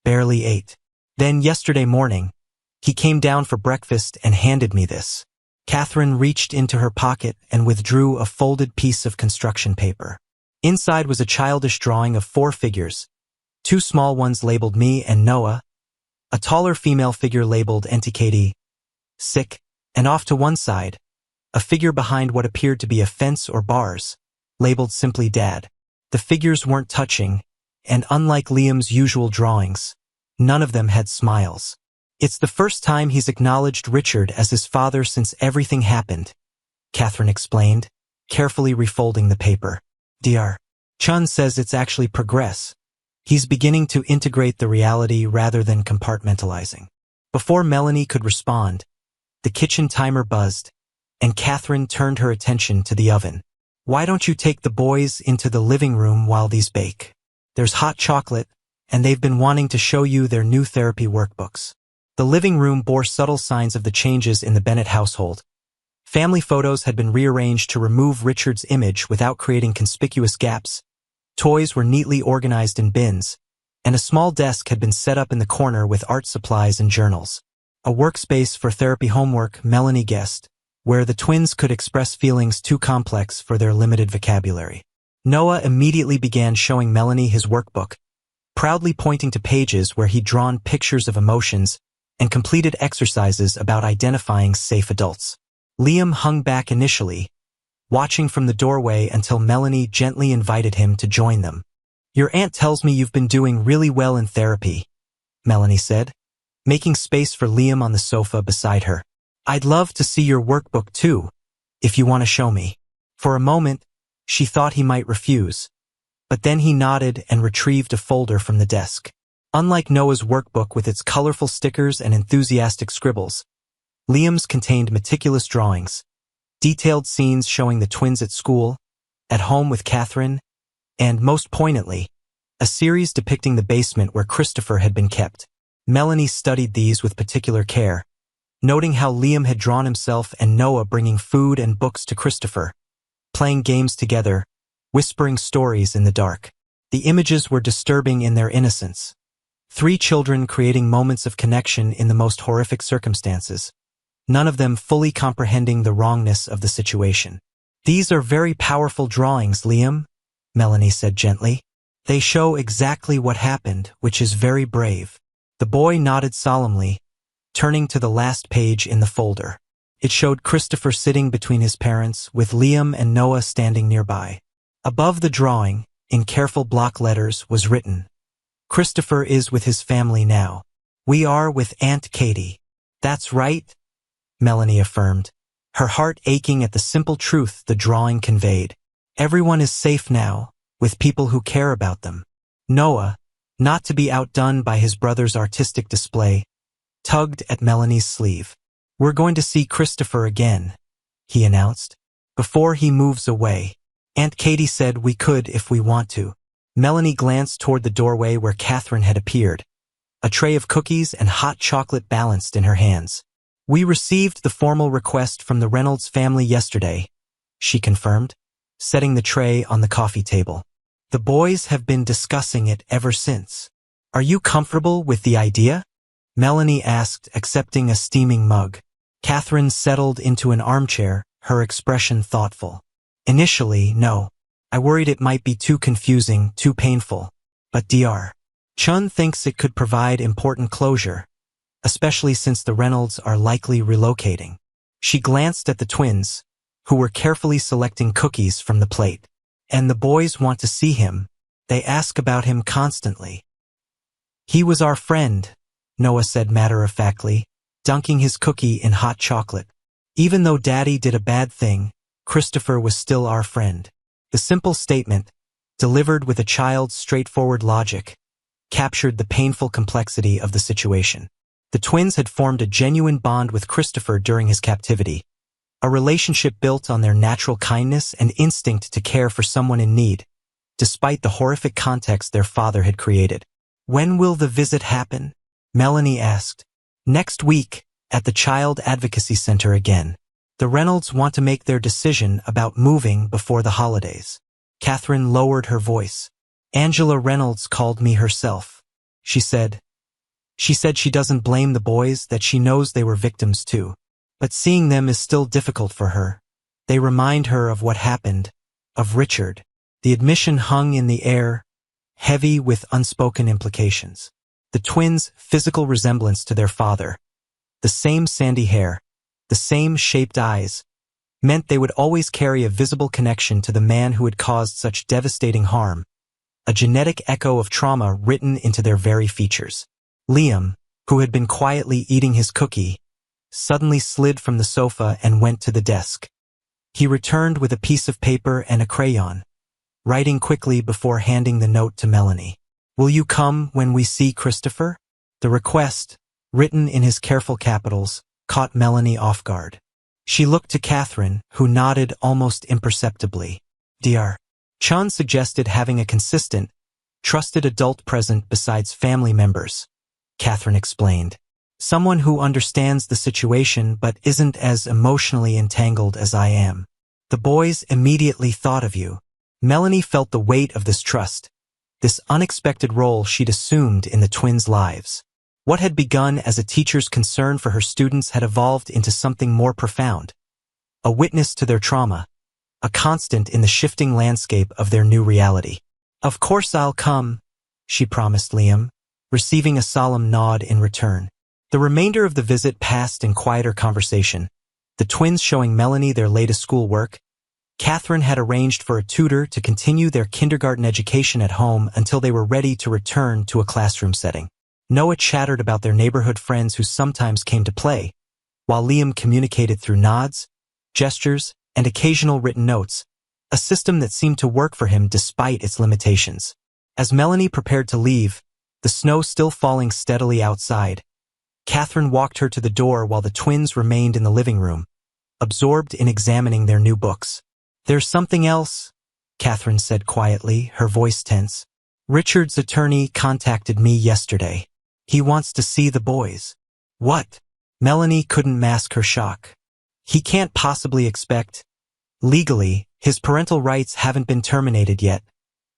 barely ate. Then yesterday morning, he came down for breakfast and handed me this. Catherine reached into her pocket and withdrew a folded piece of construction paper. Inside was a childish drawing of 4 figures, 2 small ones labeled me and Noah, a taller female figure labeled Entikati, sick, and off to one side, a figure behind what appeared to be a fence or bars, labeled simply Dad. The figures weren't touching, and unlike Liam's usual drawings, none of them had smiles. "It's the first time he's acknowledged Richard as his father since everything happened," Catherine explained, carefully refolding the paper. "Dr. Chun says it's actually progress. He's beginning to integrate the reality rather than compartmentalizing." Before Melanie could respond, the kitchen timer buzzed, and Catherine turned her attention to the oven. "Why don't you take the boys into the living room while these bake? There's hot chocolate, and they've been wanting to show you their new therapy workbooks." The living room bore subtle signs of the changes in the Bennett household. Family photos had been rearranged to remove Richard's image without creating conspicuous gaps. Toys were neatly organized in bins, and a small desk had been set up in the corner with art supplies and journals. A workspace for therapy homework, Melanie guessed, where the twins could express feelings too complex for their limited vocabulary. Noah immediately began showing Melanie his workbook, proudly pointing to pages where he'd drawn pictures of emotions and completed exercises about identifying safe adults. Liam hung back initially, watching from the doorway until Melanie gently invited him to join them. "Your aunt tells me you've been doing really well in therapy," Melanie said, making space for Liam on the sofa beside her. "I'd love to see your workbook too, if you want to show me." For a moment, she thought he might refuse, but then he nodded and retrieved a folder from the desk. Unlike Noah's workbook with its colorful stickers and enthusiastic scribbles, Liam's contained meticulous drawings, detailed scenes showing the twins at school, at home with Catherine, and, most poignantly, a series depicting the basement where Christopher had been kept. Melanie studied these with particular care, noting how Liam had drawn himself and Noah bringing food and books to Christopher, playing games together, whispering stories in the dark. The images were disturbing in their innocence. 3 children creating moments of connection in the most horrific circumstances, none of them fully comprehending the wrongness of the situation. "These are very powerful drawings, Liam," Melanie said gently. They show exactly what happened, which is very brave. The boy nodded solemnly, turning to the last page in the folder. It showed Christopher sitting between his parents, with Liam and Noah standing nearby. Above the drawing, in careful block letters, was written, "Christopher is with his family now. We are with Aunt Katie." "That's right," Melanie affirmed, her heart aching at the simple truth the drawing conveyed. "Everyone is safe now, with people who care about them." Noah, not to be outdone by his brother's artistic display, tugged at Melanie's sleeve. "We're going to see Christopher again," he announced, "before he moves away. Aunt Katie said we could if we want to." Melanie glanced toward the doorway where Catherine had appeared, a tray of cookies and hot chocolate balanced in her hands. "We received the formal request from the Reynolds family yesterday," she confirmed, setting the tray on the coffee table. "The boys have been discussing it ever since. Are you comfortable with the idea?" Melanie asked, accepting a steaming mug. Catherine settled into an armchair, her expression thoughtful. "Initially, no. I worried it might be too confusing, too painful. But Dr. Chun thinks it could provide important closure, especially since the Reynolds are likely relocating." She glanced at the twins, who were carefully selecting cookies from the plate. "And the boys want to see him. They ask about him constantly." "He was our friend," Noah said matter-of-factly, dunking his cookie in hot chocolate. "Even though Daddy did a bad thing, Christopher was still our friend." The simple statement, delivered with a child's straightforward logic, captured the painful complexity of the situation. The twins had formed a genuine bond with Christopher during his captivity, a relationship built on their natural kindness and instinct to care for someone in need, despite the horrific context their father had created. "When will the visit happen?" Melanie asked. "Next week, at the Child Advocacy Center again. The Reynolds want to make their decision about moving before the holidays." Catherine lowered her voice. "Angela Reynolds called me herself. She said she doesn't blame the boys, that she knows they were victims too. But seeing them is still difficult for her. They remind her of what happened, of Richard." The admission hung in the air, heavy with unspoken implications. The twins' physical resemblance to their father, the same sandy hair, the same shaped eyes, meant they would always carry a visible connection to the man who had caused such devastating harm, a genetic echo of trauma written into their very features. Liam, who had been quietly eating his cookie, suddenly slid from the sofa and went to the desk. He returned with a piece of paper and a crayon, writing quickly before handing the note to Melanie. "Will you come when we see Christopher?" The request, written in his careful capitals, caught Melanie off guard. She looked to Catherine, who nodded almost imperceptibly. Dr. Chun suggested having a consistent, trusted adult present besides family members, Catherine explained. "Someone who understands the situation but isn't as emotionally entangled as I am." The boys immediately thought of you. Melanie felt the weight of this trust, this unexpected role she'd assumed in the twins' lives. What had begun as a teacher's concern for her students had evolved into something more profound, a witness to their trauma, a constant in the shifting landscape of their new reality. "Of course I'll come," she promised Liam, receiving a solemn nod in return. The remainder of the visit passed in quieter conversation, the twins showing Melanie their latest schoolwork. Catherine had arranged for a tutor to continue their kindergarten education at home until they were ready to return to a classroom setting. Noah chattered about their neighborhood friends who sometimes came to play, while Liam communicated through nods, gestures, and occasional written notes, a system that seemed to work for him despite its limitations. As Melanie prepared to leave, the snow still falling steadily outside, Catherine walked her to the door while the twins remained in the living room, absorbed in examining their new books. "There's something else," Catherine said quietly, her voice tense. "Richard's attorney contacted me yesterday. He wants to see the boys." "What?" Melanie couldn't mask her shock. "He can't possibly expect. Legally, his parental rights haven't been terminated yet,"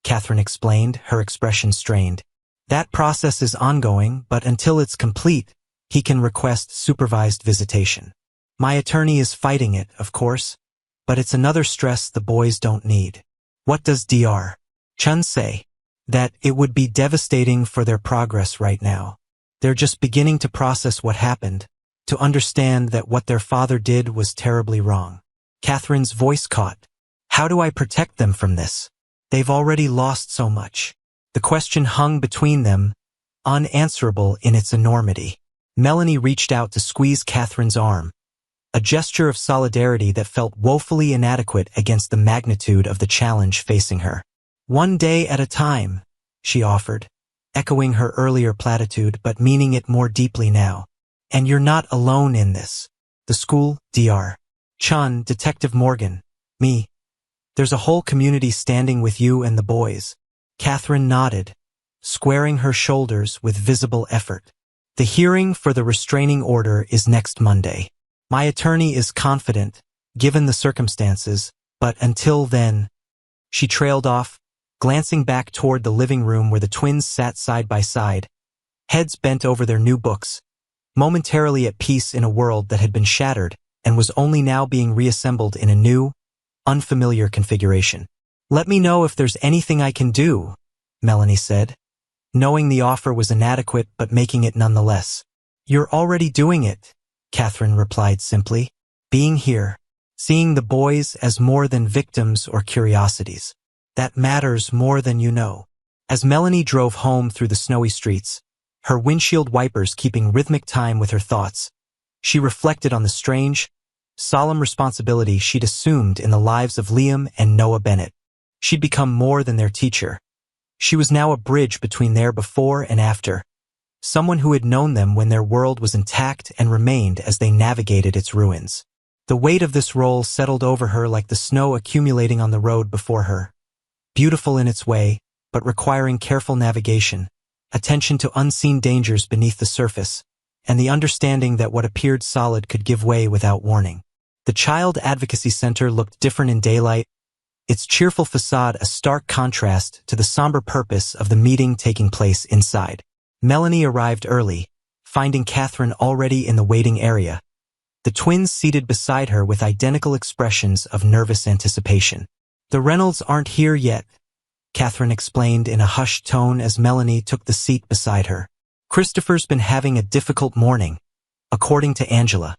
Catherine explained, her expression strained. "That process is ongoing, but until it's complete, he can request supervised visitation. My attorney is fighting it, of course, but it's another stress the boys don't need." "What does Dr. Chun say?" that it would be devastating for their progress right now. They're just beginning to process what happened, to understand that what their father did was terribly wrong. Catherine's voice caught. How do I protect them from this? They've already lost so much. The question hung between them, unanswerable in its enormity. Melanie reached out to squeeze Catherine's arm, a gesture of solidarity that felt woefully inadequate against the magnitude of the challenge facing her. One day at a time, she offered, echoing her earlier platitude but meaning it more deeply now. And you're not alone in this. The school, Dr. Chun, Detective Morgan, me. There's a whole community standing with you and the boys. Catherine nodded, squaring her shoulders with visible effort. The hearing for the restraining order is next Monday. My attorney is confident, given the circumstances, but until then, she trailed off, glancing back toward the living room where the twins sat side by side, heads bent over their new books, momentarily at peace in a world that had been shattered and was only now being reassembled in a new, unfamiliar configuration. Let me know if there's anything I can do, Melanie said, knowing the offer was inadequate but making it nonetheless. You're already doing it, Catherine replied simply. Being here, seeing the boys as more than victims or curiosities. That matters more than you know. As Melanie drove home through the snowy streets, her windshield wipers keeping rhythmic time with her thoughts, she reflected on the strange, solemn responsibility she'd assumed in the lives of Liam and Noah Bennett. She'd become more than their teacher. She was now a bridge between their before and after, someone who had known them when their world was intact and remained as they navigated its ruins. The weight of this role settled over her like the snow accumulating on the road before her, beautiful in its way, but requiring careful navigation, attention to unseen dangers beneath the surface, and the understanding that what appeared solid could give way without warning. The Child Advocacy Center looked different in daylight, its cheerful facade a stark contrast to the somber purpose of the meeting taking place inside. Melanie arrived early, finding Catherine already in the waiting area, the twins seated beside her with identical expressions of nervous anticipation. The Reynolds aren't here yet, Catherine explained in a hushed tone as Melanie took the seat beside her. Christopher's been having a difficult morning, according to Angela.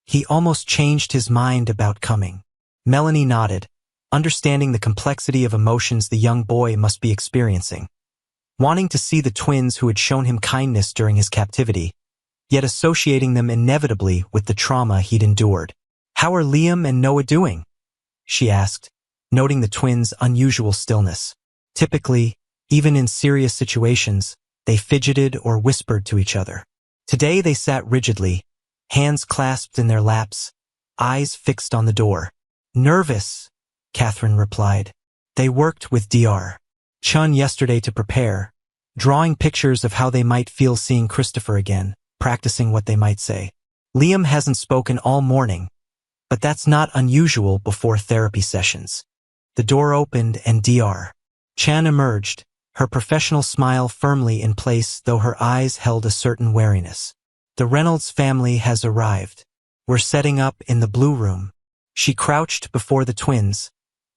He almost changed his mind about coming. Melanie nodded, understanding the complexity of emotions the young boy must be experiencing. Wanting to see the twins who had shown him kindness during his captivity, yet associating them inevitably with the trauma he'd endured. How are Liam and Noah doing? She asked, noting the twins' unusual stillness. Typically, even in serious situations, they fidgeted or whispered to each other. Today they sat rigidly, hands clasped in their laps, eyes fixed on the door. Nervous, Catherine replied. They worked with Dr. Chun yesterday to prepare, drawing pictures of how they might feel seeing Christopher again, practicing what they might say. Liam hasn't spoken all morning, but that's not unusual before therapy sessions. The door opened and Dr. Chan emerged, her professional smile firmly in place though her eyes held a certain wariness. The Reynolds family has arrived. We're setting up in the blue room. She crouched before the twins,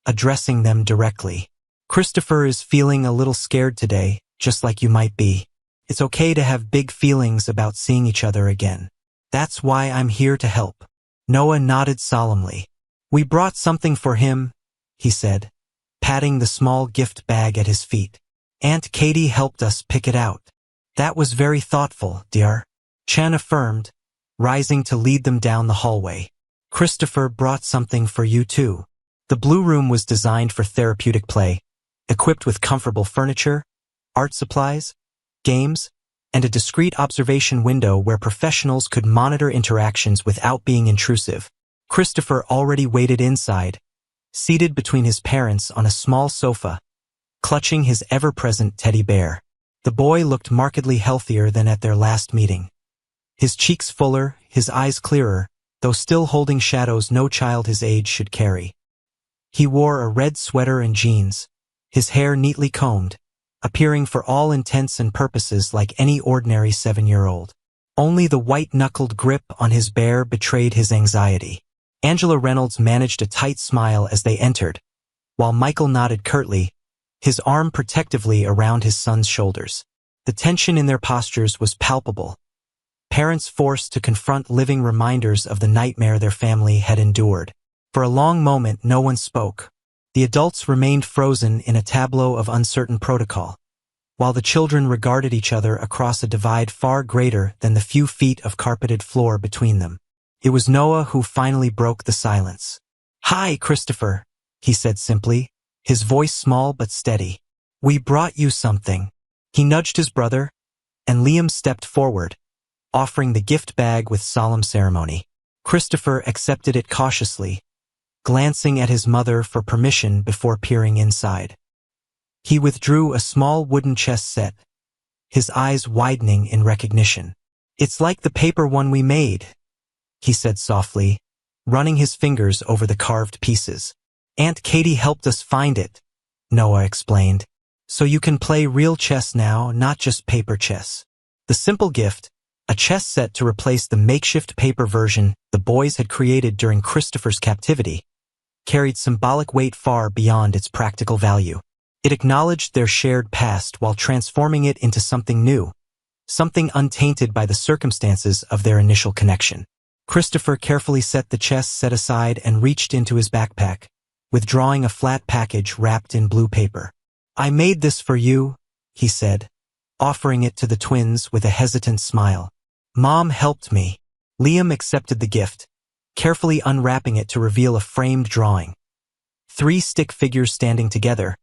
addressing them directly. Christopher is feeling a little scared today, just like you might be. It's okay to have big feelings about seeing each other again. That's why I'm here to help. Noah nodded solemnly. We brought something for him, he said, patting the small gift bag at his feet. Aunt Katie helped us pick it out. That was very thoughtful, dear, Chan affirmed, rising to lead them down the hallway. Christopher brought something for you too. The blue room was designed for therapeutic play, equipped with comfortable furniture, art supplies, games, and a discreet observation window where professionals could monitor interactions without being intrusive. Christopher already waited inside, seated between his parents on a small sofa, clutching his ever-present teddy bear. The boy looked markedly healthier than at their last meeting. His cheeks fuller, his eyes clearer, though still holding shadows no child his age should carry. He wore a red sweater and jeans, his hair neatly combed, appearing for all intents and purposes like any ordinary 7-year-old. Only the white-knuckled grip on his bear betrayed his anxiety. Angela Reynolds managed a tight smile as they entered, while Michael nodded curtly, his arm protectively around his son's shoulders. The tension in their postures was palpable. Parents forced to confront living reminders of the nightmare their family had endured. For a long moment, no one spoke. The adults remained frozen in a tableau of uncertain protocol, while the children regarded each other across a divide far greater than the few feet of carpeted floor between them. It was Noah who finally broke the silence. "Hi, Christopher," he said simply, his voice small but steady. "We brought you something." He nudged his brother, and Liam stepped forward, offering the gift bag with solemn ceremony. Christopher accepted it cautiously, glancing at his mother for permission before peering inside. He withdrew a small wooden chess set, his eyes widening in recognition. "It's like the paper one we made," he said softly, running his fingers over the carved pieces. "Aunt Katie helped us find it," Noah explained. "So you can play real chess now, not just paper chess." The simple gift, a chess set to replace the makeshift paper version the boys had created during Christopher's captivity, carried symbolic weight far beyond its practical value. It acknowledged their shared past while transforming it into something new, something untainted by the circumstances of their initial connection. Christopher carefully set the chess set aside and reached into his backpack, withdrawing a flat package wrapped in blue paper. "I made this for you," he said, offering it to the twins with a hesitant smile. "Mom helped me." Liam accepted the gift, carefully unwrapping it to reveal a framed drawing. 3 stick figures standing together,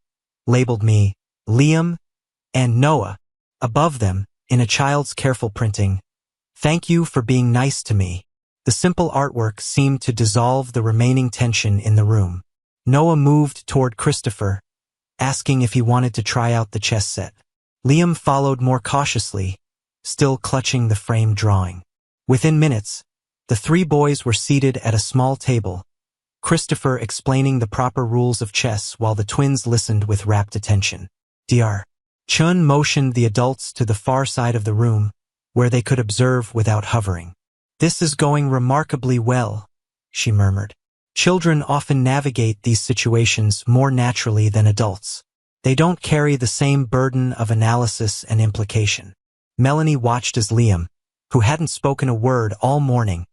labeled me, Liam, and Noah. Above them, in a child's careful printing, "Thank you for being nice to me." The simple artwork seemed to dissolve the remaining tension in the room. Noah moved toward Christopher, asking if he wanted to try out the chess set. Liam followed more cautiously, still clutching the framed drawing. Within minutes, the 3 boys were seated at a small table, Christopher explaining the proper rules of chess while the twins listened with rapt attention. Dr. Chun motioned the adults to the far side of the room, where they could observe without hovering. "This is going remarkably well," she murmured. Children often navigate these situations more naturally than adults. They don't carry the same burden of analysis and implication. Melanie watched as Liam, who hadn't spoken a word all morning,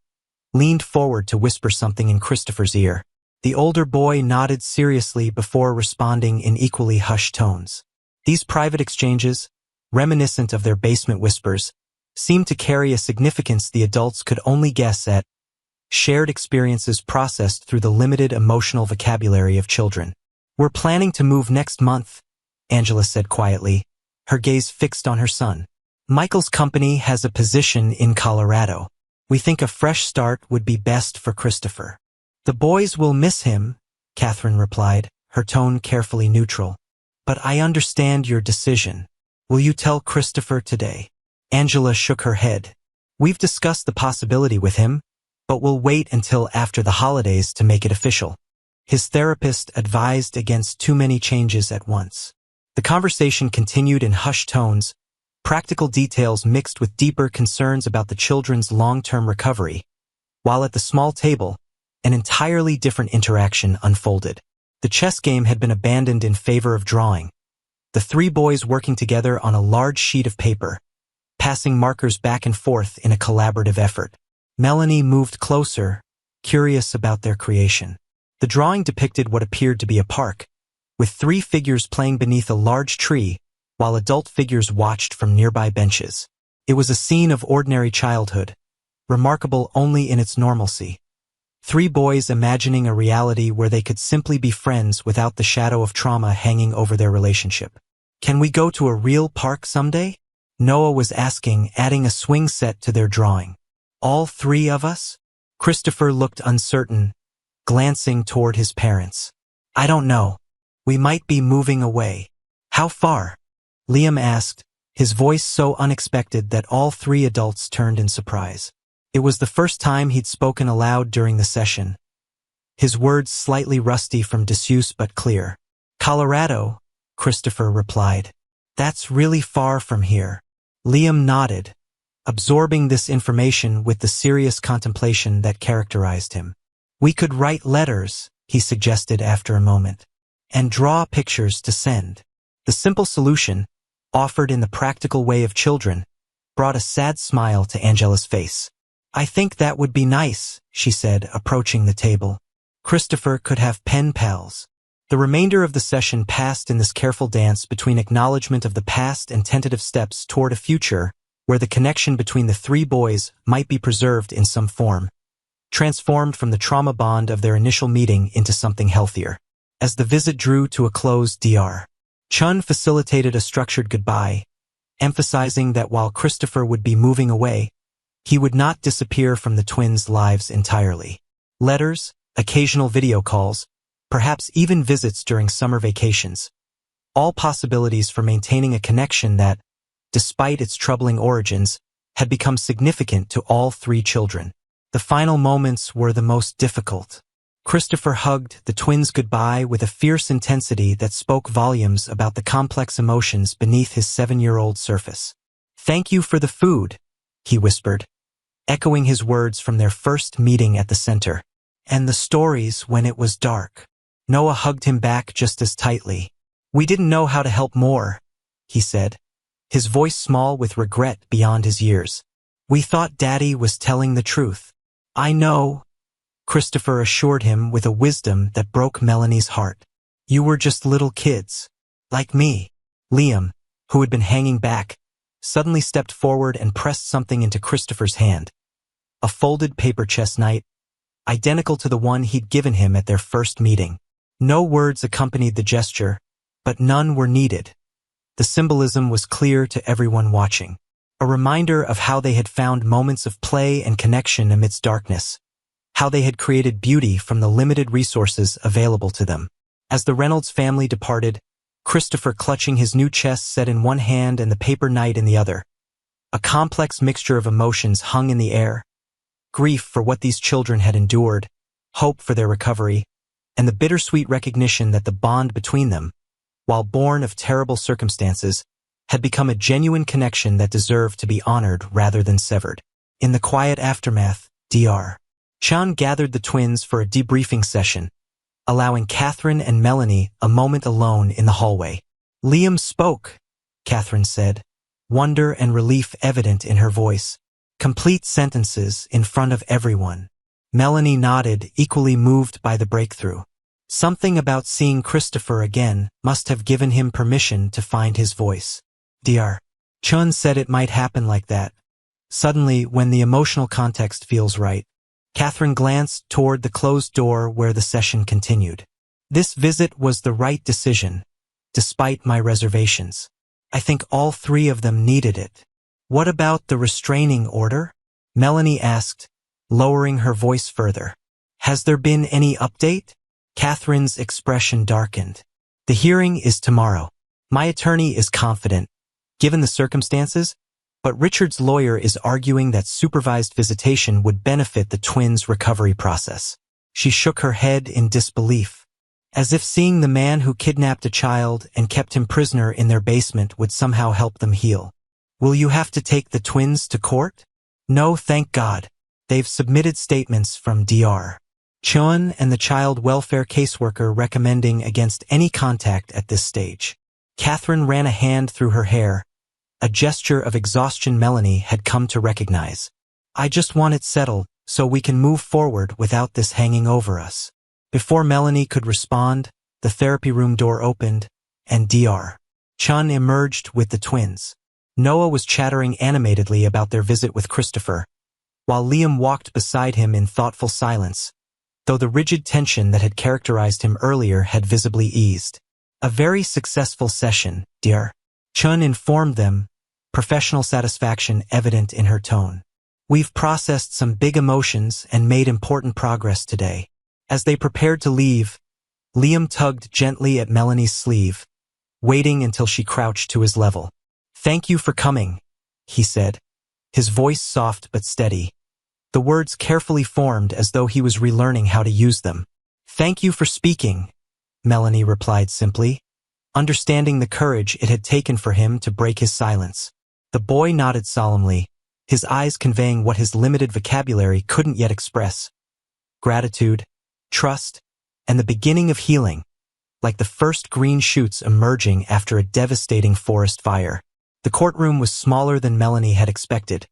leaned forward to whisper something in Christopher's ear. The older boy nodded seriously before responding in equally hushed tones. These private exchanges, reminiscent of their basement whispers, seemed to carry a significance the adults could only guess at, shared experiences processed through the limited emotional vocabulary of children. "We're planning to move next month," Angela said quietly, her gaze fixed on her son. "Michael's company has a position in Colorado. We think a fresh start would be best for Christopher." "The boys will miss him," Catherine replied, her tone carefully neutral. "But I understand your decision. Will you tell Christopher today?" Angela shook her head. "We've discussed the possibility with him, but we'll wait until after the holidays to make it official. His therapist advised against too many changes at once." The conversation continued in hushed tones, practical details mixed with deeper concerns about the children's long-term recovery, while at the small table, an entirely different interaction unfolded. The chess game had been abandoned in favor of drawing, the 3 boys working together on a large sheet of paper, passing markers back and forth in a collaborative effort. Melanie moved closer, curious about their creation. The drawing depicted what appeared to be a park, with 3 figures playing beneath a large tree, while adult figures watched from nearby benches. It was a scene of ordinary childhood, remarkable only in its normalcy. 3 boys imagining a reality where they could simply be friends without the shadow of trauma hanging over their relationship. "Can we go to a real park someday?" Noah was asking, adding a swing set to their drawing. "All 3 of us?" Christopher looked uncertain, glancing toward his parents. "I don't know. We might be moving away." "How far?" Liam asked, his voice so unexpected that all 3 adults turned in surprise. It was the first time he'd spoken aloud during the session, his words slightly rusty from disuse but clear. "Colorado," Christopher replied. "That's really far from here." Liam nodded, absorbing this information with the serious contemplation that characterized him. "We could write letters," he suggested after a moment, "and draw pictures to send." The simple solution, offered in the practical way of children, brought a sad smile to Angela's face. "I think that would be nice," she said, approaching the table. Christopher could have pen pals. The remainder of the session passed in this careful dance between acknowledgement of the past and tentative steps toward a future where the connection between the three boys might be preserved in some form, transformed from the trauma bond of their initial meeting into something healthier. As the visit drew to a close, Dr. Chun facilitated a structured goodbye, emphasizing that while Christopher would be moving away, he would not disappear from the twins' lives entirely. Letters, occasional video calls, perhaps even visits during summer vacations. All possibilities for maintaining a connection that, despite its troubling origins, had become significant to all three children. The final moments were the most difficult. Christopher hugged the twins goodbye with a fierce intensity that spoke volumes about the complex emotions beneath his 7-year-old surface. "Thank you for the food," he whispered, echoing his words from their first meeting at the center. "And the stories when it was dark." Noah hugged him back just as tightly. "We didn't know how to help more," he said, his voice small with regret beyond his years. "We thought Daddy was telling the truth." "I know," Christopher assured him with a wisdom that broke Melanie's heart. "You were just little kids. Like me." Liam, who had been hanging back, suddenly stepped forward and pressed something into Christopher's hand. A folded paper chess knight, identical to the one he'd given him at their first meeting. No words accompanied the gesture, but none were needed. The symbolism was clear to everyone watching. A reminder of how they had found moments of play and connection amidst darkness. How they had created beauty from the limited resources available to them. As the Reynolds family departed, Christopher clutching his new chess set in one hand and the paper knight in the other. A complex mixture of emotions hung in the air. Grief for what these children had endured, hope for their recovery, and the bittersweet recognition that the bond between them, while born of terrible circumstances, had become a genuine connection that deserved to be honored rather than severed. In the quiet aftermath, Dr. Chun gathered the twins for a debriefing session, allowing Catherine and Melanie a moment alone in the hallway. "Liam spoke," Catherine said, wonder and relief evident in her voice. "Complete sentences in front of everyone." Melanie nodded, equally moved by the breakthrough. Something about seeing Christopher again must have given him permission to find his voice. Dr. Chun said it might happen like that. Suddenly, when the emotional context feels right. Catherine glanced toward the closed door where the session continued. "This visit was the right decision, despite my reservations. I think all three of them needed it." "What about the restraining order?" Melanie asked, lowering her voice further. "Has there been any update?" Catherine's expression darkened. "The hearing is tomorrow. My attorney is confident, given the circumstances, but Richard's lawyer is arguing that supervised visitation would benefit the twins' recovery process." She shook her head in disbelief, as if seeing the man who kidnapped a child and kept him prisoner in their basement would somehow help them heal. "Will you have to take the twins to court?" "No, thank God. They've submitted statements from Dr. Chun and the child welfare caseworker recommending against any contact at this stage." Catherine ran a hand through her hair, a gesture of exhaustion Melanie had come to recognize. "I just want it settled so we can move forward without this hanging over us." Before Melanie could respond, the therapy room door opened, and Dr. Chun emerged with the twins. Noah was chattering animatedly about their visit with Christopher, while Liam walked beside him in thoughtful silence, though the rigid tension that had characterized him earlier had visibly eased. "A very successful session," Dr. Chun informed them, professional satisfaction evident in her tone. "We've processed some big emotions and made important progress today." As they prepared to leave, Liam tugged gently at Melanie's sleeve, waiting until she crouched to his level. "Thank you for coming," he said, his voice soft but steady, the words carefully formed as though he was relearning how to use them. "Thank you for speaking," Melanie replied simply, understanding the courage it had taken for him to break his silence. The boy nodded solemnly, his eyes conveying what his limited vocabulary couldn't yet express. Gratitude, trust, and the beginning of healing. like the first green shoots emerging after a devastating forest fire. The courtroom was smaller than Melanie had expected,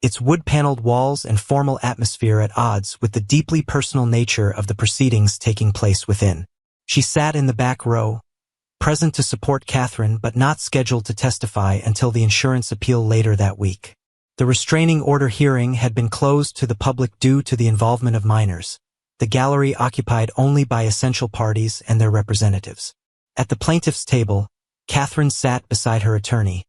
its wood-paneled walls and formal atmosphere at odds with the deeply personal nature of the proceedings taking place within. She sat in the back row, present to support Catherine but not scheduled to testify until the insurance appeal later that week. The restraining order hearing had been closed to the public due to the involvement of minors, the gallery occupied only by essential parties and their representatives. At the plaintiff's table, Catherine sat beside her attorney,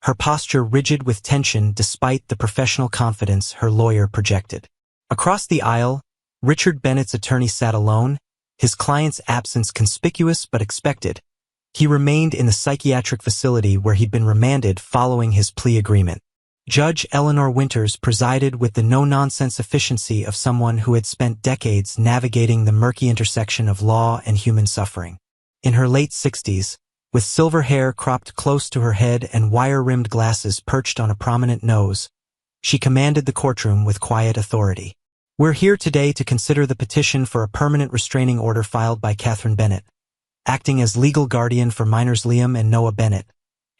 her posture rigid with tension despite the professional confidence her lawyer projected. Across the aisle, Richard Bennett's attorney sat alone, his client's absence conspicuous but expected. He remained in the psychiatric facility where he'd been remanded following his plea agreement. Judge Eleanor Winters presided with the no-nonsense efficiency of someone who had spent decades navigating the murky intersection of law and human suffering. In her late 60s, with silver hair cropped close to her head and wire-rimmed glasses perched on a prominent nose, she commanded the courtroom with quiet authority. We're here today to consider the petition for a permanent restraining order filed by Catherine Bennett, acting as legal guardian for minors Liam and Noah Bennett,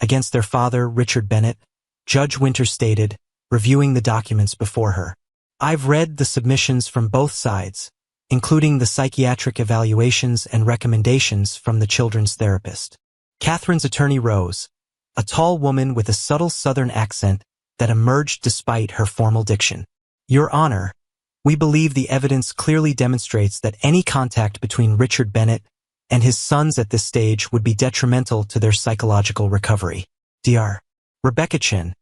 against their father, Richard Bennett, Judge Winters stated, reviewing the documents before her. I've read the submissions from both sides, including the psychiatric evaluations and recommendations from the children's therapist. Catherine's attorney rose, a tall woman with a subtle Southern accent that emerged despite her formal diction. Your Honor, we believe the evidence clearly demonstrates that any contact between Richard Bennett and his sons at this stage would be detrimental to their psychological recovery. Dr. Rebecca Chen,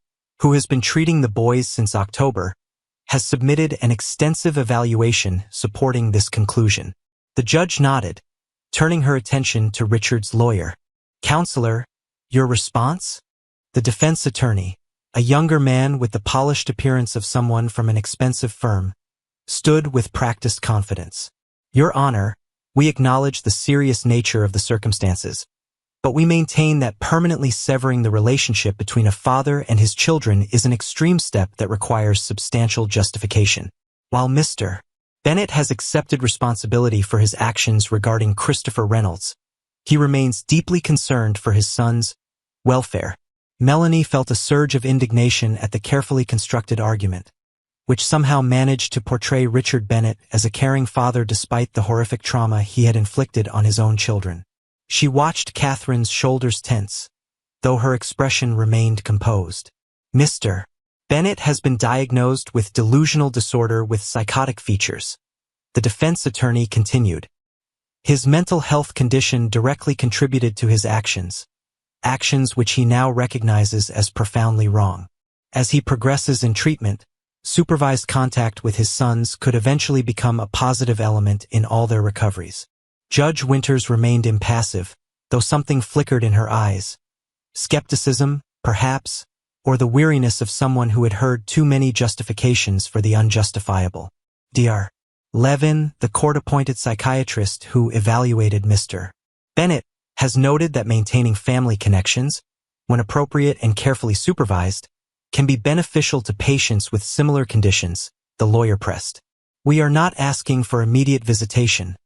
who has been treating the boys since October, has submitted an extensive evaluation supporting this conclusion. The judge nodded, turning her attention to Richard's lawyer. Counselor, your response? The defense attorney, a younger man with the polished appearance of someone from an expensive firm, stood with practiced confidence. Your Honor, we acknowledge the serious nature of the circumstances, but we maintain that permanently severing the relationship between a father and his children is an extreme step that requires substantial justification. While Mr. Bennett has accepted responsibility for his actions regarding Christopher Reynolds, he remains deeply concerned for his son's welfare. Melanie felt a surge of indignation at the carefully constructed argument, which somehow managed to portray Richard Bennett as a caring father despite the horrific trauma he had inflicted on his own children. She watched Catherine's shoulders tense, though her expression remained composed. Mr. Bennett has been diagnosed with delusional disorder with psychotic features. The defense attorney continued. His mental health condition directly contributed to his actions which he now recognizes as profoundly wrong. As he progresses in treatment, supervised contact with his sons could eventually become a positive element in all their recoveries. Judge Winters remained impassive, though something flickered in her eyes. Skepticism, perhaps, or the weariness of someone who had heard too many justifications for the unjustifiable. Dr. Levin, the court-appointed psychiatrist who evaluated Mr. Bennett, has noted that maintaining family connections, when appropriate and carefully supervised, can be beneficial to patients with similar conditions, the lawyer pressed. We are not asking for immediate visitation,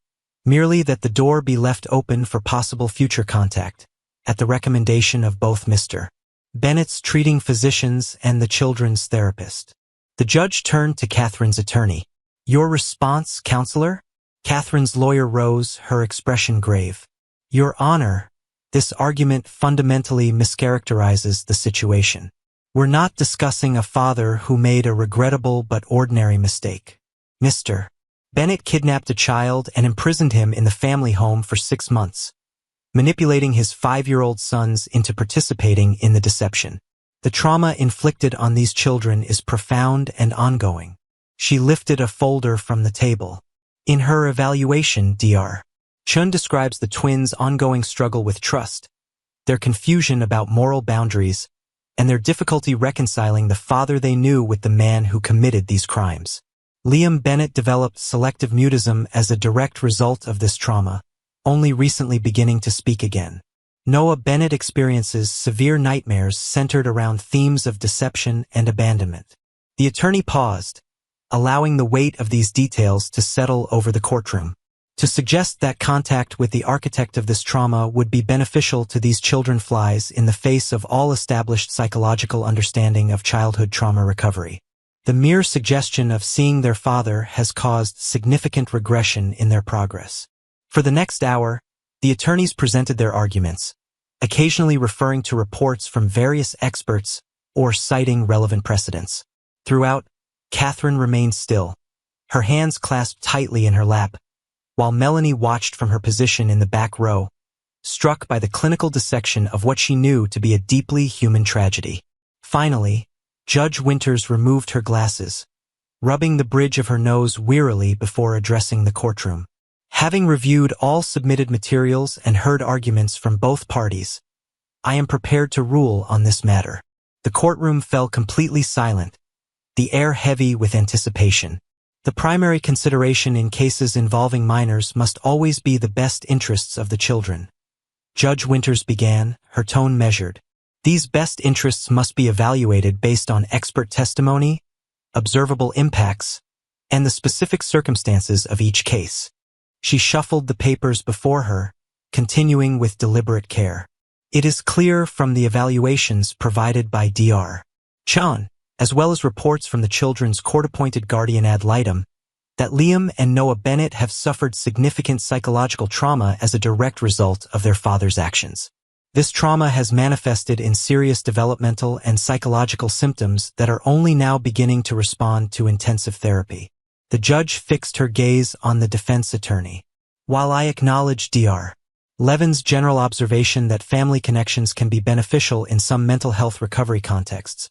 merely that the door be left open for possible future contact, at the recommendation of both Mr. Bennett's treating physicians and the children's therapist. The judge turned to Catherine's attorney. Your response, counselor? Catherine's lawyer rose, her expression grave. Your Honor, this argument fundamentally mischaracterizes the situation. We're not discussing a father who made a regrettable but ordinary mistake. Mr. Bennett kidnapped a child and imprisoned him in the family home for 6 months, manipulating his 5-year-old sons into participating in the deception. The trauma inflicted on these children is profound and ongoing. She lifted a folder from the table. In her evaluation, Dr. Chun describes the twins' ongoing struggle with trust, their confusion about moral boundaries, and their difficulty reconciling the father they knew with the man who committed these crimes. Liam Bennett developed selective mutism as a direct result of this trauma, only recently beginning to speak again. Noah Bennett experiences severe nightmares centered around themes of deception and abandonment. The attorney paused, allowing the weight of these details to settle over the courtroom. To suggest that contact with the architect of this trauma would be beneficial to these children flies in the face of all established psychological understanding of childhood trauma recovery. The mere suggestion of seeing their father has caused significant regression in their progress. For the next hour, the attorneys presented their arguments, occasionally referring to reports from various experts or citing relevant precedents. Throughout, Catherine remained still, her hands clasped tightly in her lap, while Melanie watched from her position in the back row, struck by the clinical dissection of what she knew to be a deeply human tragedy. Finally, Judge Winters removed her glasses, rubbing the bridge of her nose wearily before addressing the courtroom. Having reviewed all submitted materials and heard arguments from both parties, I am prepared to rule on this matter. The courtroom fell completely silent, the air heavy with anticipation. The primary consideration in cases involving minors must always be the best interests of the children. Judge Winters began, her tone measured. These best interests must be evaluated based on expert testimony, observable impacts, and the specific circumstances of each case. She shuffled the papers before her, continuing with deliberate care. It is clear from the evaluations provided by Dr. Chan, as well as reports from the children's court-appointed guardian ad litem, that Liam and Noah Bennett have suffered significant psychological trauma as a direct result of their father's actions. This trauma has manifested in serious developmental and psychological symptoms that are only now beginning to respond to intensive therapy. The judge fixed her gaze on the defense attorney. While I acknowledge Dr. Levin's general observation that family connections can be beneficial in some mental health recovery contexts,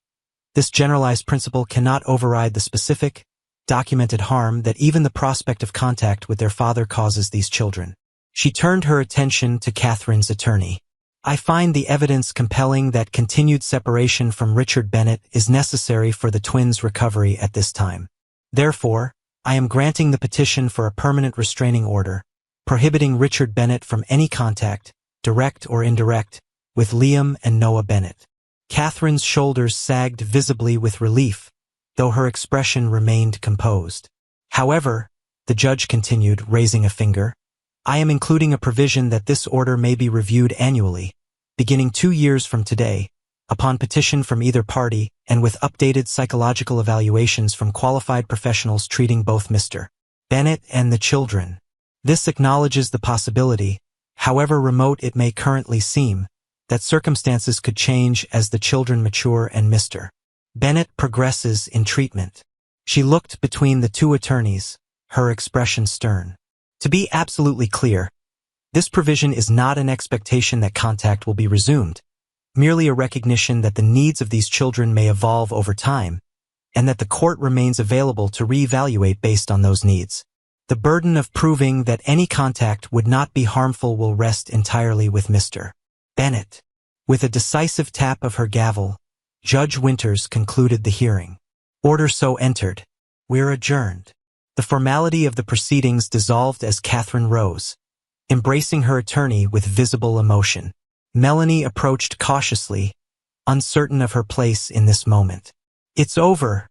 this generalized principle cannot override the specific, documented harm that even the prospect of contact with their father causes these children. She turned her attention to Catherine's attorney. I find the evidence compelling that continued separation from Richard Bennett is necessary for the twins' recovery at this time. Therefore, I am granting the petition for a permanent restraining order, prohibiting Richard Bennett from any contact, direct or indirect, with Liam and Noah Bennett. Catherine's shoulders sagged visibly with relief, though her expression remained composed. However, the judge continued, raising a finger, I am including a provision that this order may be reviewed annually, beginning 2 years from today, upon petition from either party and with updated psychological evaluations from qualified professionals treating both Mr. Bennett and the children. This acknowledges the possibility, however remote it may currently seem, that circumstances could change as the children mature and Mr. Bennett progresses in treatment. She looked between the two attorneys, her expression stern. To be absolutely clear, this provision is not an expectation that contact will be resumed, merely a recognition that the needs of these children may evolve over time, and that the court remains available to reevaluate based on those needs. The burden of proving that any contact would not be harmful will rest entirely with Mr. Bennett. With a decisive tap of her gavel, Judge Winters concluded the hearing. Order so entered. We're adjourned. The formality of the proceedings dissolved as Catherine rose, embracing her attorney with visible emotion. Melanie approached cautiously, uncertain of her place in this moment. It's over,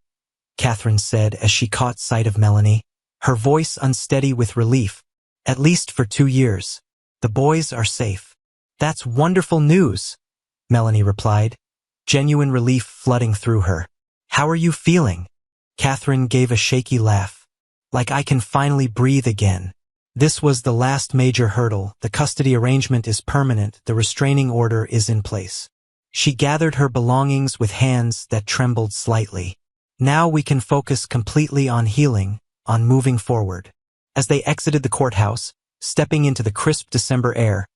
Catherine said as she caught sight of Melanie, her voice unsteady with relief. At least for 2 years. The boys are safe. That's wonderful news, Melanie replied, genuine relief flooding through her. How are you feeling? Catherine gave a shaky laugh. Like I can finally breathe again. This was the last major hurdle. The custody arrangement is permanent. The restraining order is in place. She gathered her belongings with hands that trembled slightly. Now we can focus completely on healing, on moving forward. As they exited the courthouse, stepping into the crisp December air,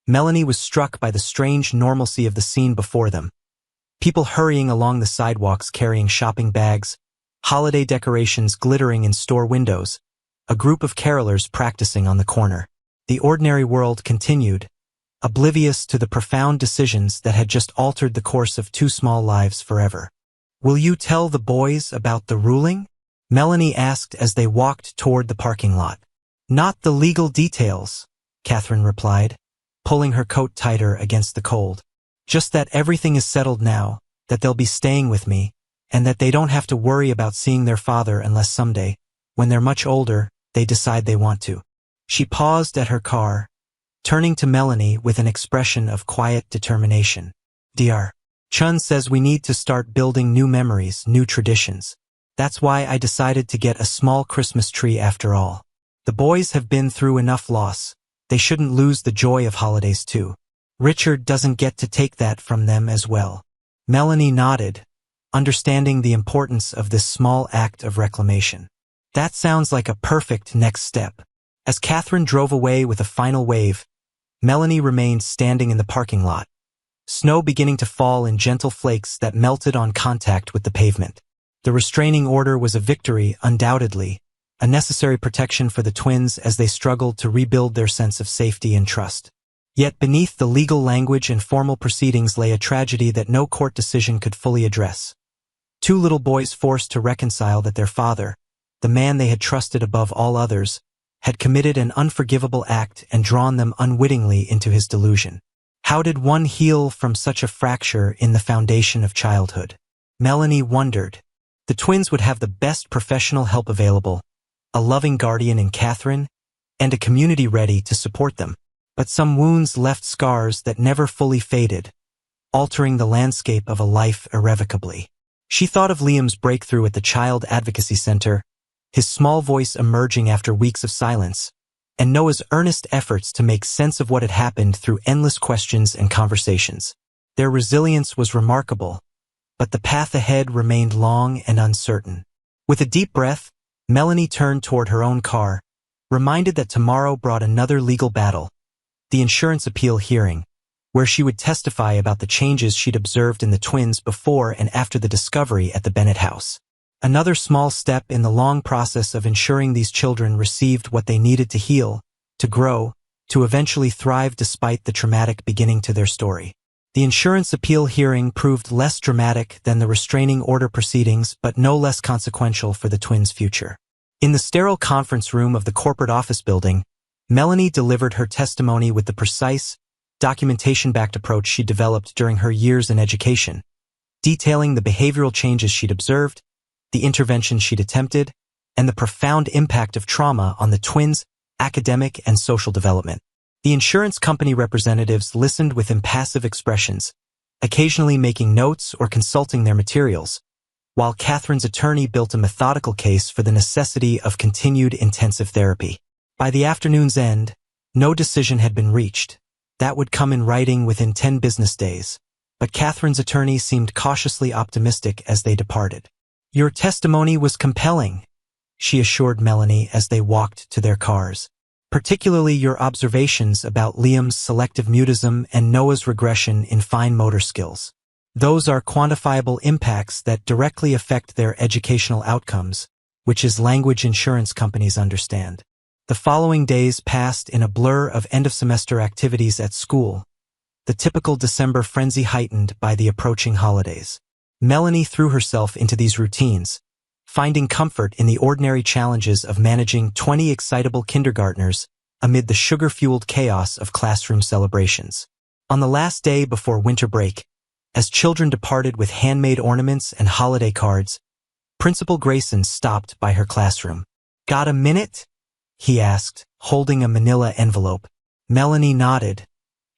Melanie was struck by the strange normalcy of the scene before them. People hurrying along the sidewalks carrying shopping bags, holiday decorations glittering in store windows, a group of carolers practicing on the corner. The ordinary world continued, oblivious to the profound decisions that had just altered the course of 2 small lives forever. Will you tell the boys about the ruling? Melanie asked as they walked toward the parking lot. Not the legal details, Catherine replied, pulling her coat tighter against the cold. Just that everything is settled now, that they'll be staying with me, and that they don't have to worry about seeing their father unless someday, when they're much older, they decide they want to. She paused at her car, turning to Melanie with an expression of quiet determination. Dr. Chun says we need to start building new memories, new traditions. That's why I decided to get a small Christmas tree after all. The boys have been through enough loss. They shouldn't lose the joy of holidays too. Richard doesn't get to take that from them as well. Melanie nodded, understanding the importance of this small act of reclamation. That sounds like a perfect next step. As Catherine drove away with a final wave, Melanie remained standing in the parking lot, snow beginning to fall in gentle flakes that melted on contact with the pavement. The restraining order was a victory, undoubtedly, a necessary protection for the twins as they struggled to rebuild their sense of safety and trust. Yet beneath the legal language and formal proceedings lay a tragedy that no court decision could fully address. Two little boys forced to reconcile that their father, the man they had trusted above all others, had committed an unforgivable act and drawn them unwittingly into his delusion. How did one heal from such a fracture in the foundation of childhood? Melanie wondered. The twins would have the best professional help available, a loving guardian in Catherine, and a community ready to support them. But some wounds left scars that never fully faded, altering the landscape of a life irrevocably. She thought of Liam's breakthrough at the Child Advocacy Center, his small voice emerging after weeks of silence, and Noah's earnest efforts to make sense of what had happened through endless questions and conversations. Their resilience was remarkable, but the path ahead remained long and uncertain. With a deep breath, Melanie turned toward her own car, reminded that tomorrow brought another legal battle, the insurance appeal hearing, where she would testify about the changes she'd observed in the twins before and after the discovery at the Bennett house. Another small step in the long process of ensuring these children received what they needed to heal, to grow, to eventually thrive despite the traumatic beginning to their story. The insurance appeal hearing proved less dramatic than the restraining order proceedings, but no less consequential for the twins' future. In the sterile conference room of the corporate office building, Melanie delivered her testimony with the precise, documentation-backed approach she developed during her years in education, detailing the behavioral changes she'd observed, the interventions she'd attempted, and the profound impact of trauma on the twins' academic and social development. The insurance company representatives listened with impassive expressions, occasionally making notes or consulting their materials, while Catherine's attorney built a methodical case for the necessity of continued intensive therapy. By the afternoon's end, no decision had been reached. That would come in writing within 10 business days, but Catherine's attorney seemed cautiously optimistic as they departed. "Your testimony was compelling," she assured Melanie as they walked to their cars. "Particularly your observations about Liam's selective mutism and Noah's regression in fine motor skills. Those are quantifiable impacts that directly affect their educational outcomes, which is language insurance companies understand." The following days passed in a blur of end-of-semester activities at school, the typical December frenzy heightened by the approaching holidays. Melanie threw herself into these routines, finding comfort in the ordinary challenges of managing 20 excitable kindergartners amid the sugar-fueled chaos of classroom celebrations. On the last day before winter break, as children departed with handmade ornaments and holiday cards, Principal Grayson stopped by her classroom. "Got a minute?" he asked, holding a manila envelope. Melanie nodded,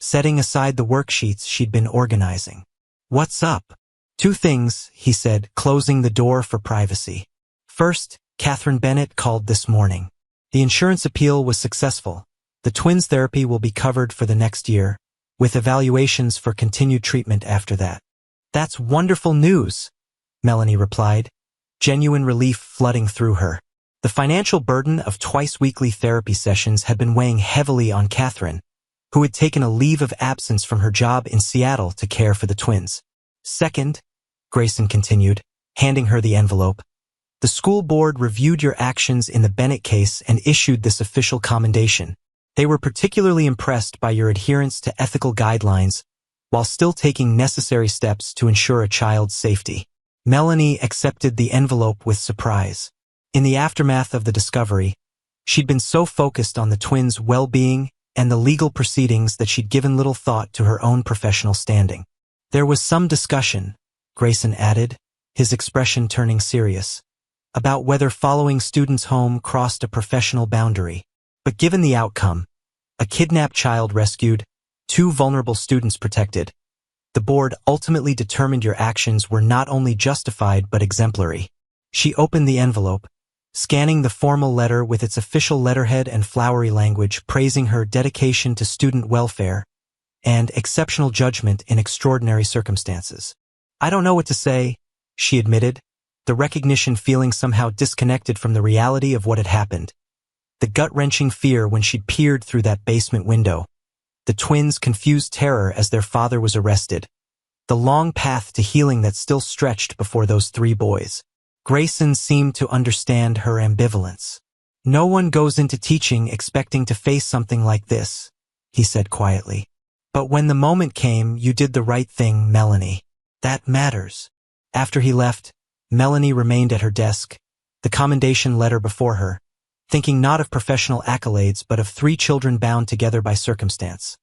setting aside the worksheets she'd been organizing. "What's up?" "Two things," he said, closing the door for privacy. "First, Catherine Bennett called this morning. The insurance appeal was successful. The twins' therapy will be covered for the next year, with evaluations for continued treatment after that." "That's wonderful news," Melanie replied, genuine relief flooding through her. The financial burden of twice-weekly therapy sessions had been weighing heavily on Catherine, who had taken a leave of absence from her job in Seattle to care for the twins. "Second," Grayson continued, handing her the envelope, "the school board reviewed your actions in the Bennett case and issued this official commendation. They were particularly impressed by your adherence to ethical guidelines while still taking necessary steps to ensure a child's safety." Melanie accepted the envelope with surprise. In the aftermath of the discovery, she'd been so focused on the twins' well-being and the legal proceedings that she'd given little thought to her own professional standing. "There was some discussion," Grayson added, his expression turning serious, "about whether following students home crossed a professional boundary. But given the outcome, a kidnapped child rescued, 2 vulnerable students protected, the board ultimately determined your actions were not only justified but exemplary. She opened the envelope, scanning the formal letter with its official letterhead and flowery language praising her dedication to student welfare and exceptional judgment in extraordinary circumstances. I don't know what to say, she admitted, the recognition feeling somehow disconnected from the reality of what had happened. The gut-wrenching fear when she'd peered through that basement window, the twins' confused terror as their father was arrested, the long path to healing that still stretched before those 3 boys. Grayson seemed to understand her ambivalence. No one goes into teaching expecting to face something like this, he said quietly. But when the moment came, you did the right thing, Melanie. That matters. After he left, Melanie remained at her desk, the commendation letter before her, thinking not of professional accolades but of 3 children bound together by circumstance.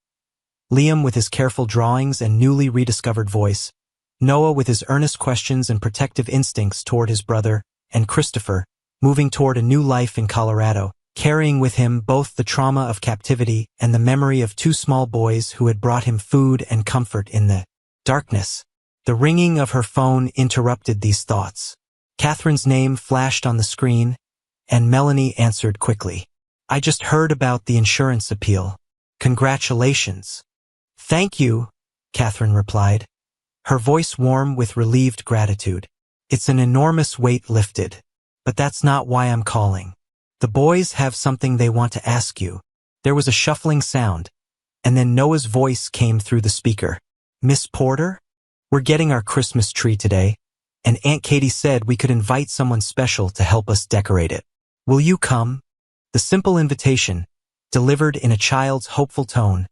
Liam with his careful drawings and newly rediscovered voice, Noah with his earnest questions and protective instincts toward his brother, and Christopher, moving toward a new life in Colorado, carrying with him both the trauma of captivity and the memory of 2 small boys who had brought him food and comfort in the darkness. The ringing of her phone interrupted these thoughts. Catherine's name flashed on the screen, and Melanie answered quickly. I just heard about the insurance appeal. Congratulations. Thank you, Catherine replied, her voice warm with relieved gratitude. It's an enormous weight lifted. But that's not why I'm calling. The boys have something they want to ask you. There was a shuffling sound, and then Noah's voice came through the speaker. Miss Porter? We're getting our Christmas tree today, and Aunt Katie said we could invite someone special to help us decorate it. Will you come? The simple invitation, delivered in a child's hopeful tone,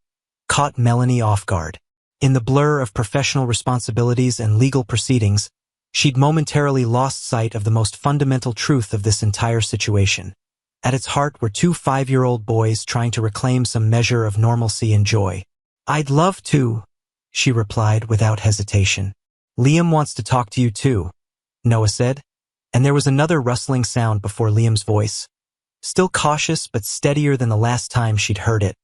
caught Melanie off guard. In the blur of professional responsibilities and legal proceedings, she'd momentarily lost sight of the most fundamental truth of this entire situation. At its heart were 2 5-year-old boys trying to reclaim some measure of normalcy and joy. I'd love to, she replied without hesitation. Liam wants to talk to you too, Noah said, and there was another rustling sound before Liam's voice, still cautious but steadier than the last time she'd heard it,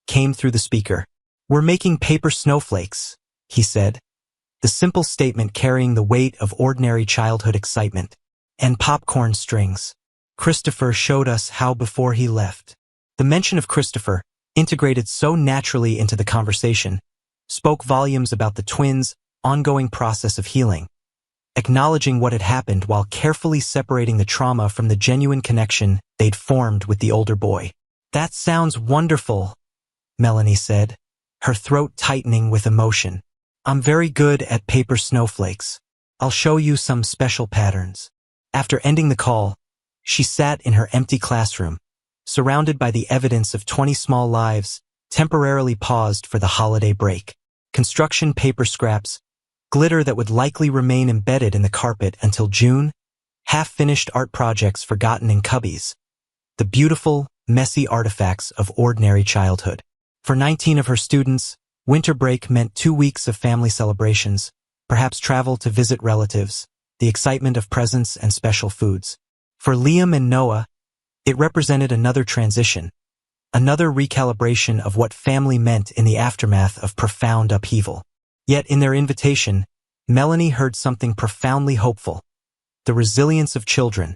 came through the speaker. We're making paper snowflakes, he said, the simple statement carrying the weight of ordinary childhood excitement. And popcorn strings. Christopher showed us how before he left. The mention of Christopher, integrated so naturally into the conversation, spoke volumes about the twins' ongoing process of healing, acknowledging what had happened while carefully separating the trauma from the genuine connection they'd formed with the older boy. That sounds wonderful, Melanie said, her throat tightening with emotion. I'm very good at paper snowflakes. I'll show you some special patterns. After ending the call, she sat in her empty classroom, surrounded by the evidence of 20 small lives, temporarily paused for the holiday break. Construction paper scraps, glitter that would likely remain embedded in the carpet until June, half-finished art projects forgotten in cubbies, the beautiful, messy artifacts of ordinary childhood. For 19 of her students, winter break meant 2 weeks of family celebrations, perhaps travel to visit relatives, the excitement of presents and special foods. For Liam and Noah, it represented another transition, another recalibration of what family meant in the aftermath of profound upheaval. Yet in their invitation, Melanie heard something profoundly hopeful. The resilience of children,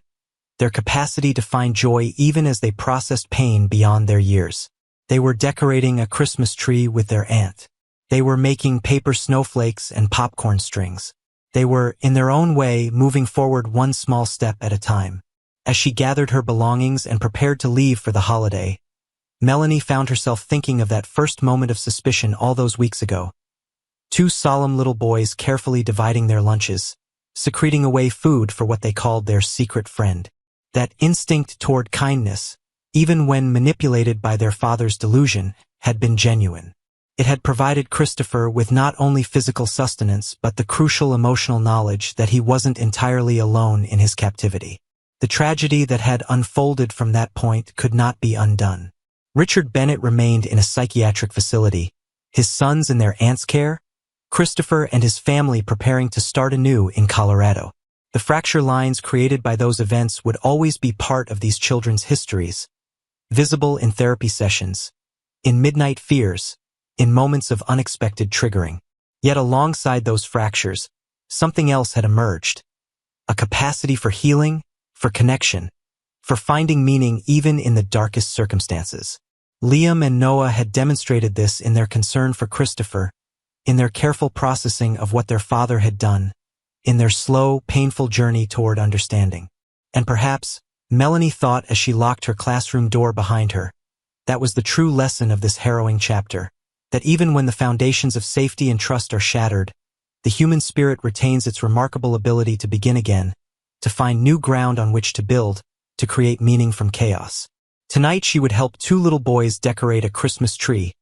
their capacity to find joy even as they processed pain beyond their years. They were decorating a Christmas tree with their aunt. They were making paper snowflakes and popcorn strings. They were, in their own way, moving forward one small step at a time. As she gathered her belongings and prepared to leave for the holiday, Melanie found herself thinking of that first moment of suspicion all those weeks ago. 2 solemn little boys carefully dividing their lunches, secreting away food for what they called their secret friend. That instinct toward kindness, even when manipulated by their father's delusion, had been genuine. It had provided Christopher with not only physical sustenance but the crucial emotional knowledge that he wasn't entirely alone in his captivity. The tragedy that had unfolded from that point could not be undone. Richard Bennett remained in a psychiatric facility, his sons in their aunt's care, Christopher and his family preparing to start anew in Colorado. The fracture lines created by those events would always be part of these children's histories, visible in therapy sessions, in midnight fears, in moments of unexpected triggering. Yet alongside those fractures, something else had emerged. A capacity for healing, for connection, for finding meaning even in the darkest circumstances. Liam and Noah had demonstrated this in their concern for Christopher, in their careful processing of what their father had done, in their slow, painful journey toward understanding. And perhaps, Melanie thought as she locked her classroom door behind her, that was the true lesson of this harrowing chapter, that even when the foundations of safety and trust are shattered, the human spirit retains its remarkable ability to begin again, to find new ground on which to build, to create meaning from chaos. Tonight she would help two little boys decorate a Christmas tree,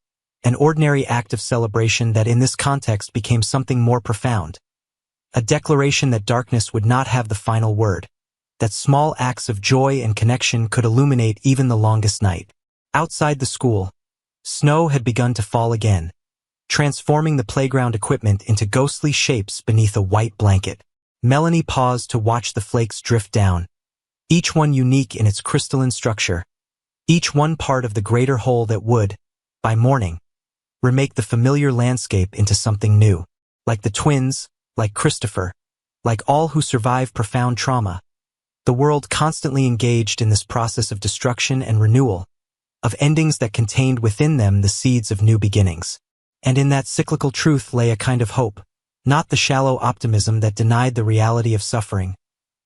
an ordinary act of celebration that in this context became something more profound. A declaration that darkness would not have the final word, that small acts of joy and connection could illuminate even the longest night. Outside the school, snow had begun to fall again, transforming the playground equipment into ghostly shapes beneath a white blanket. Melanie paused to watch the flakes drift down, each one unique in its crystalline structure, each one part of the greater whole that would, by morning, remake the familiar landscape into something new. Like the twins, like Christopher, like all who survive profound trauma, the world constantly engaged in this process of destruction and renewal, of endings that contained within them the seeds of new beginnings. And in that cyclical truth lay a kind of hope, not the shallow optimism that denied the reality of suffering,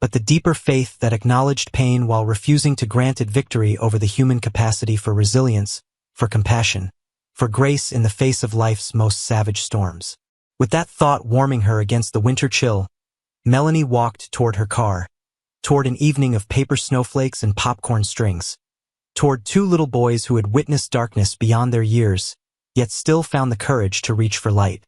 but the deeper faith that acknowledged pain while refusing to grant it victory over the human capacity for resilience, for compassion, for grace in the face of life's most savage storms. With that thought warming her against the winter chill, Melanie walked toward her car, toward an evening of paper snowflakes and popcorn strings, toward two little boys who had witnessed darkness beyond their years, yet still found the courage to reach for light.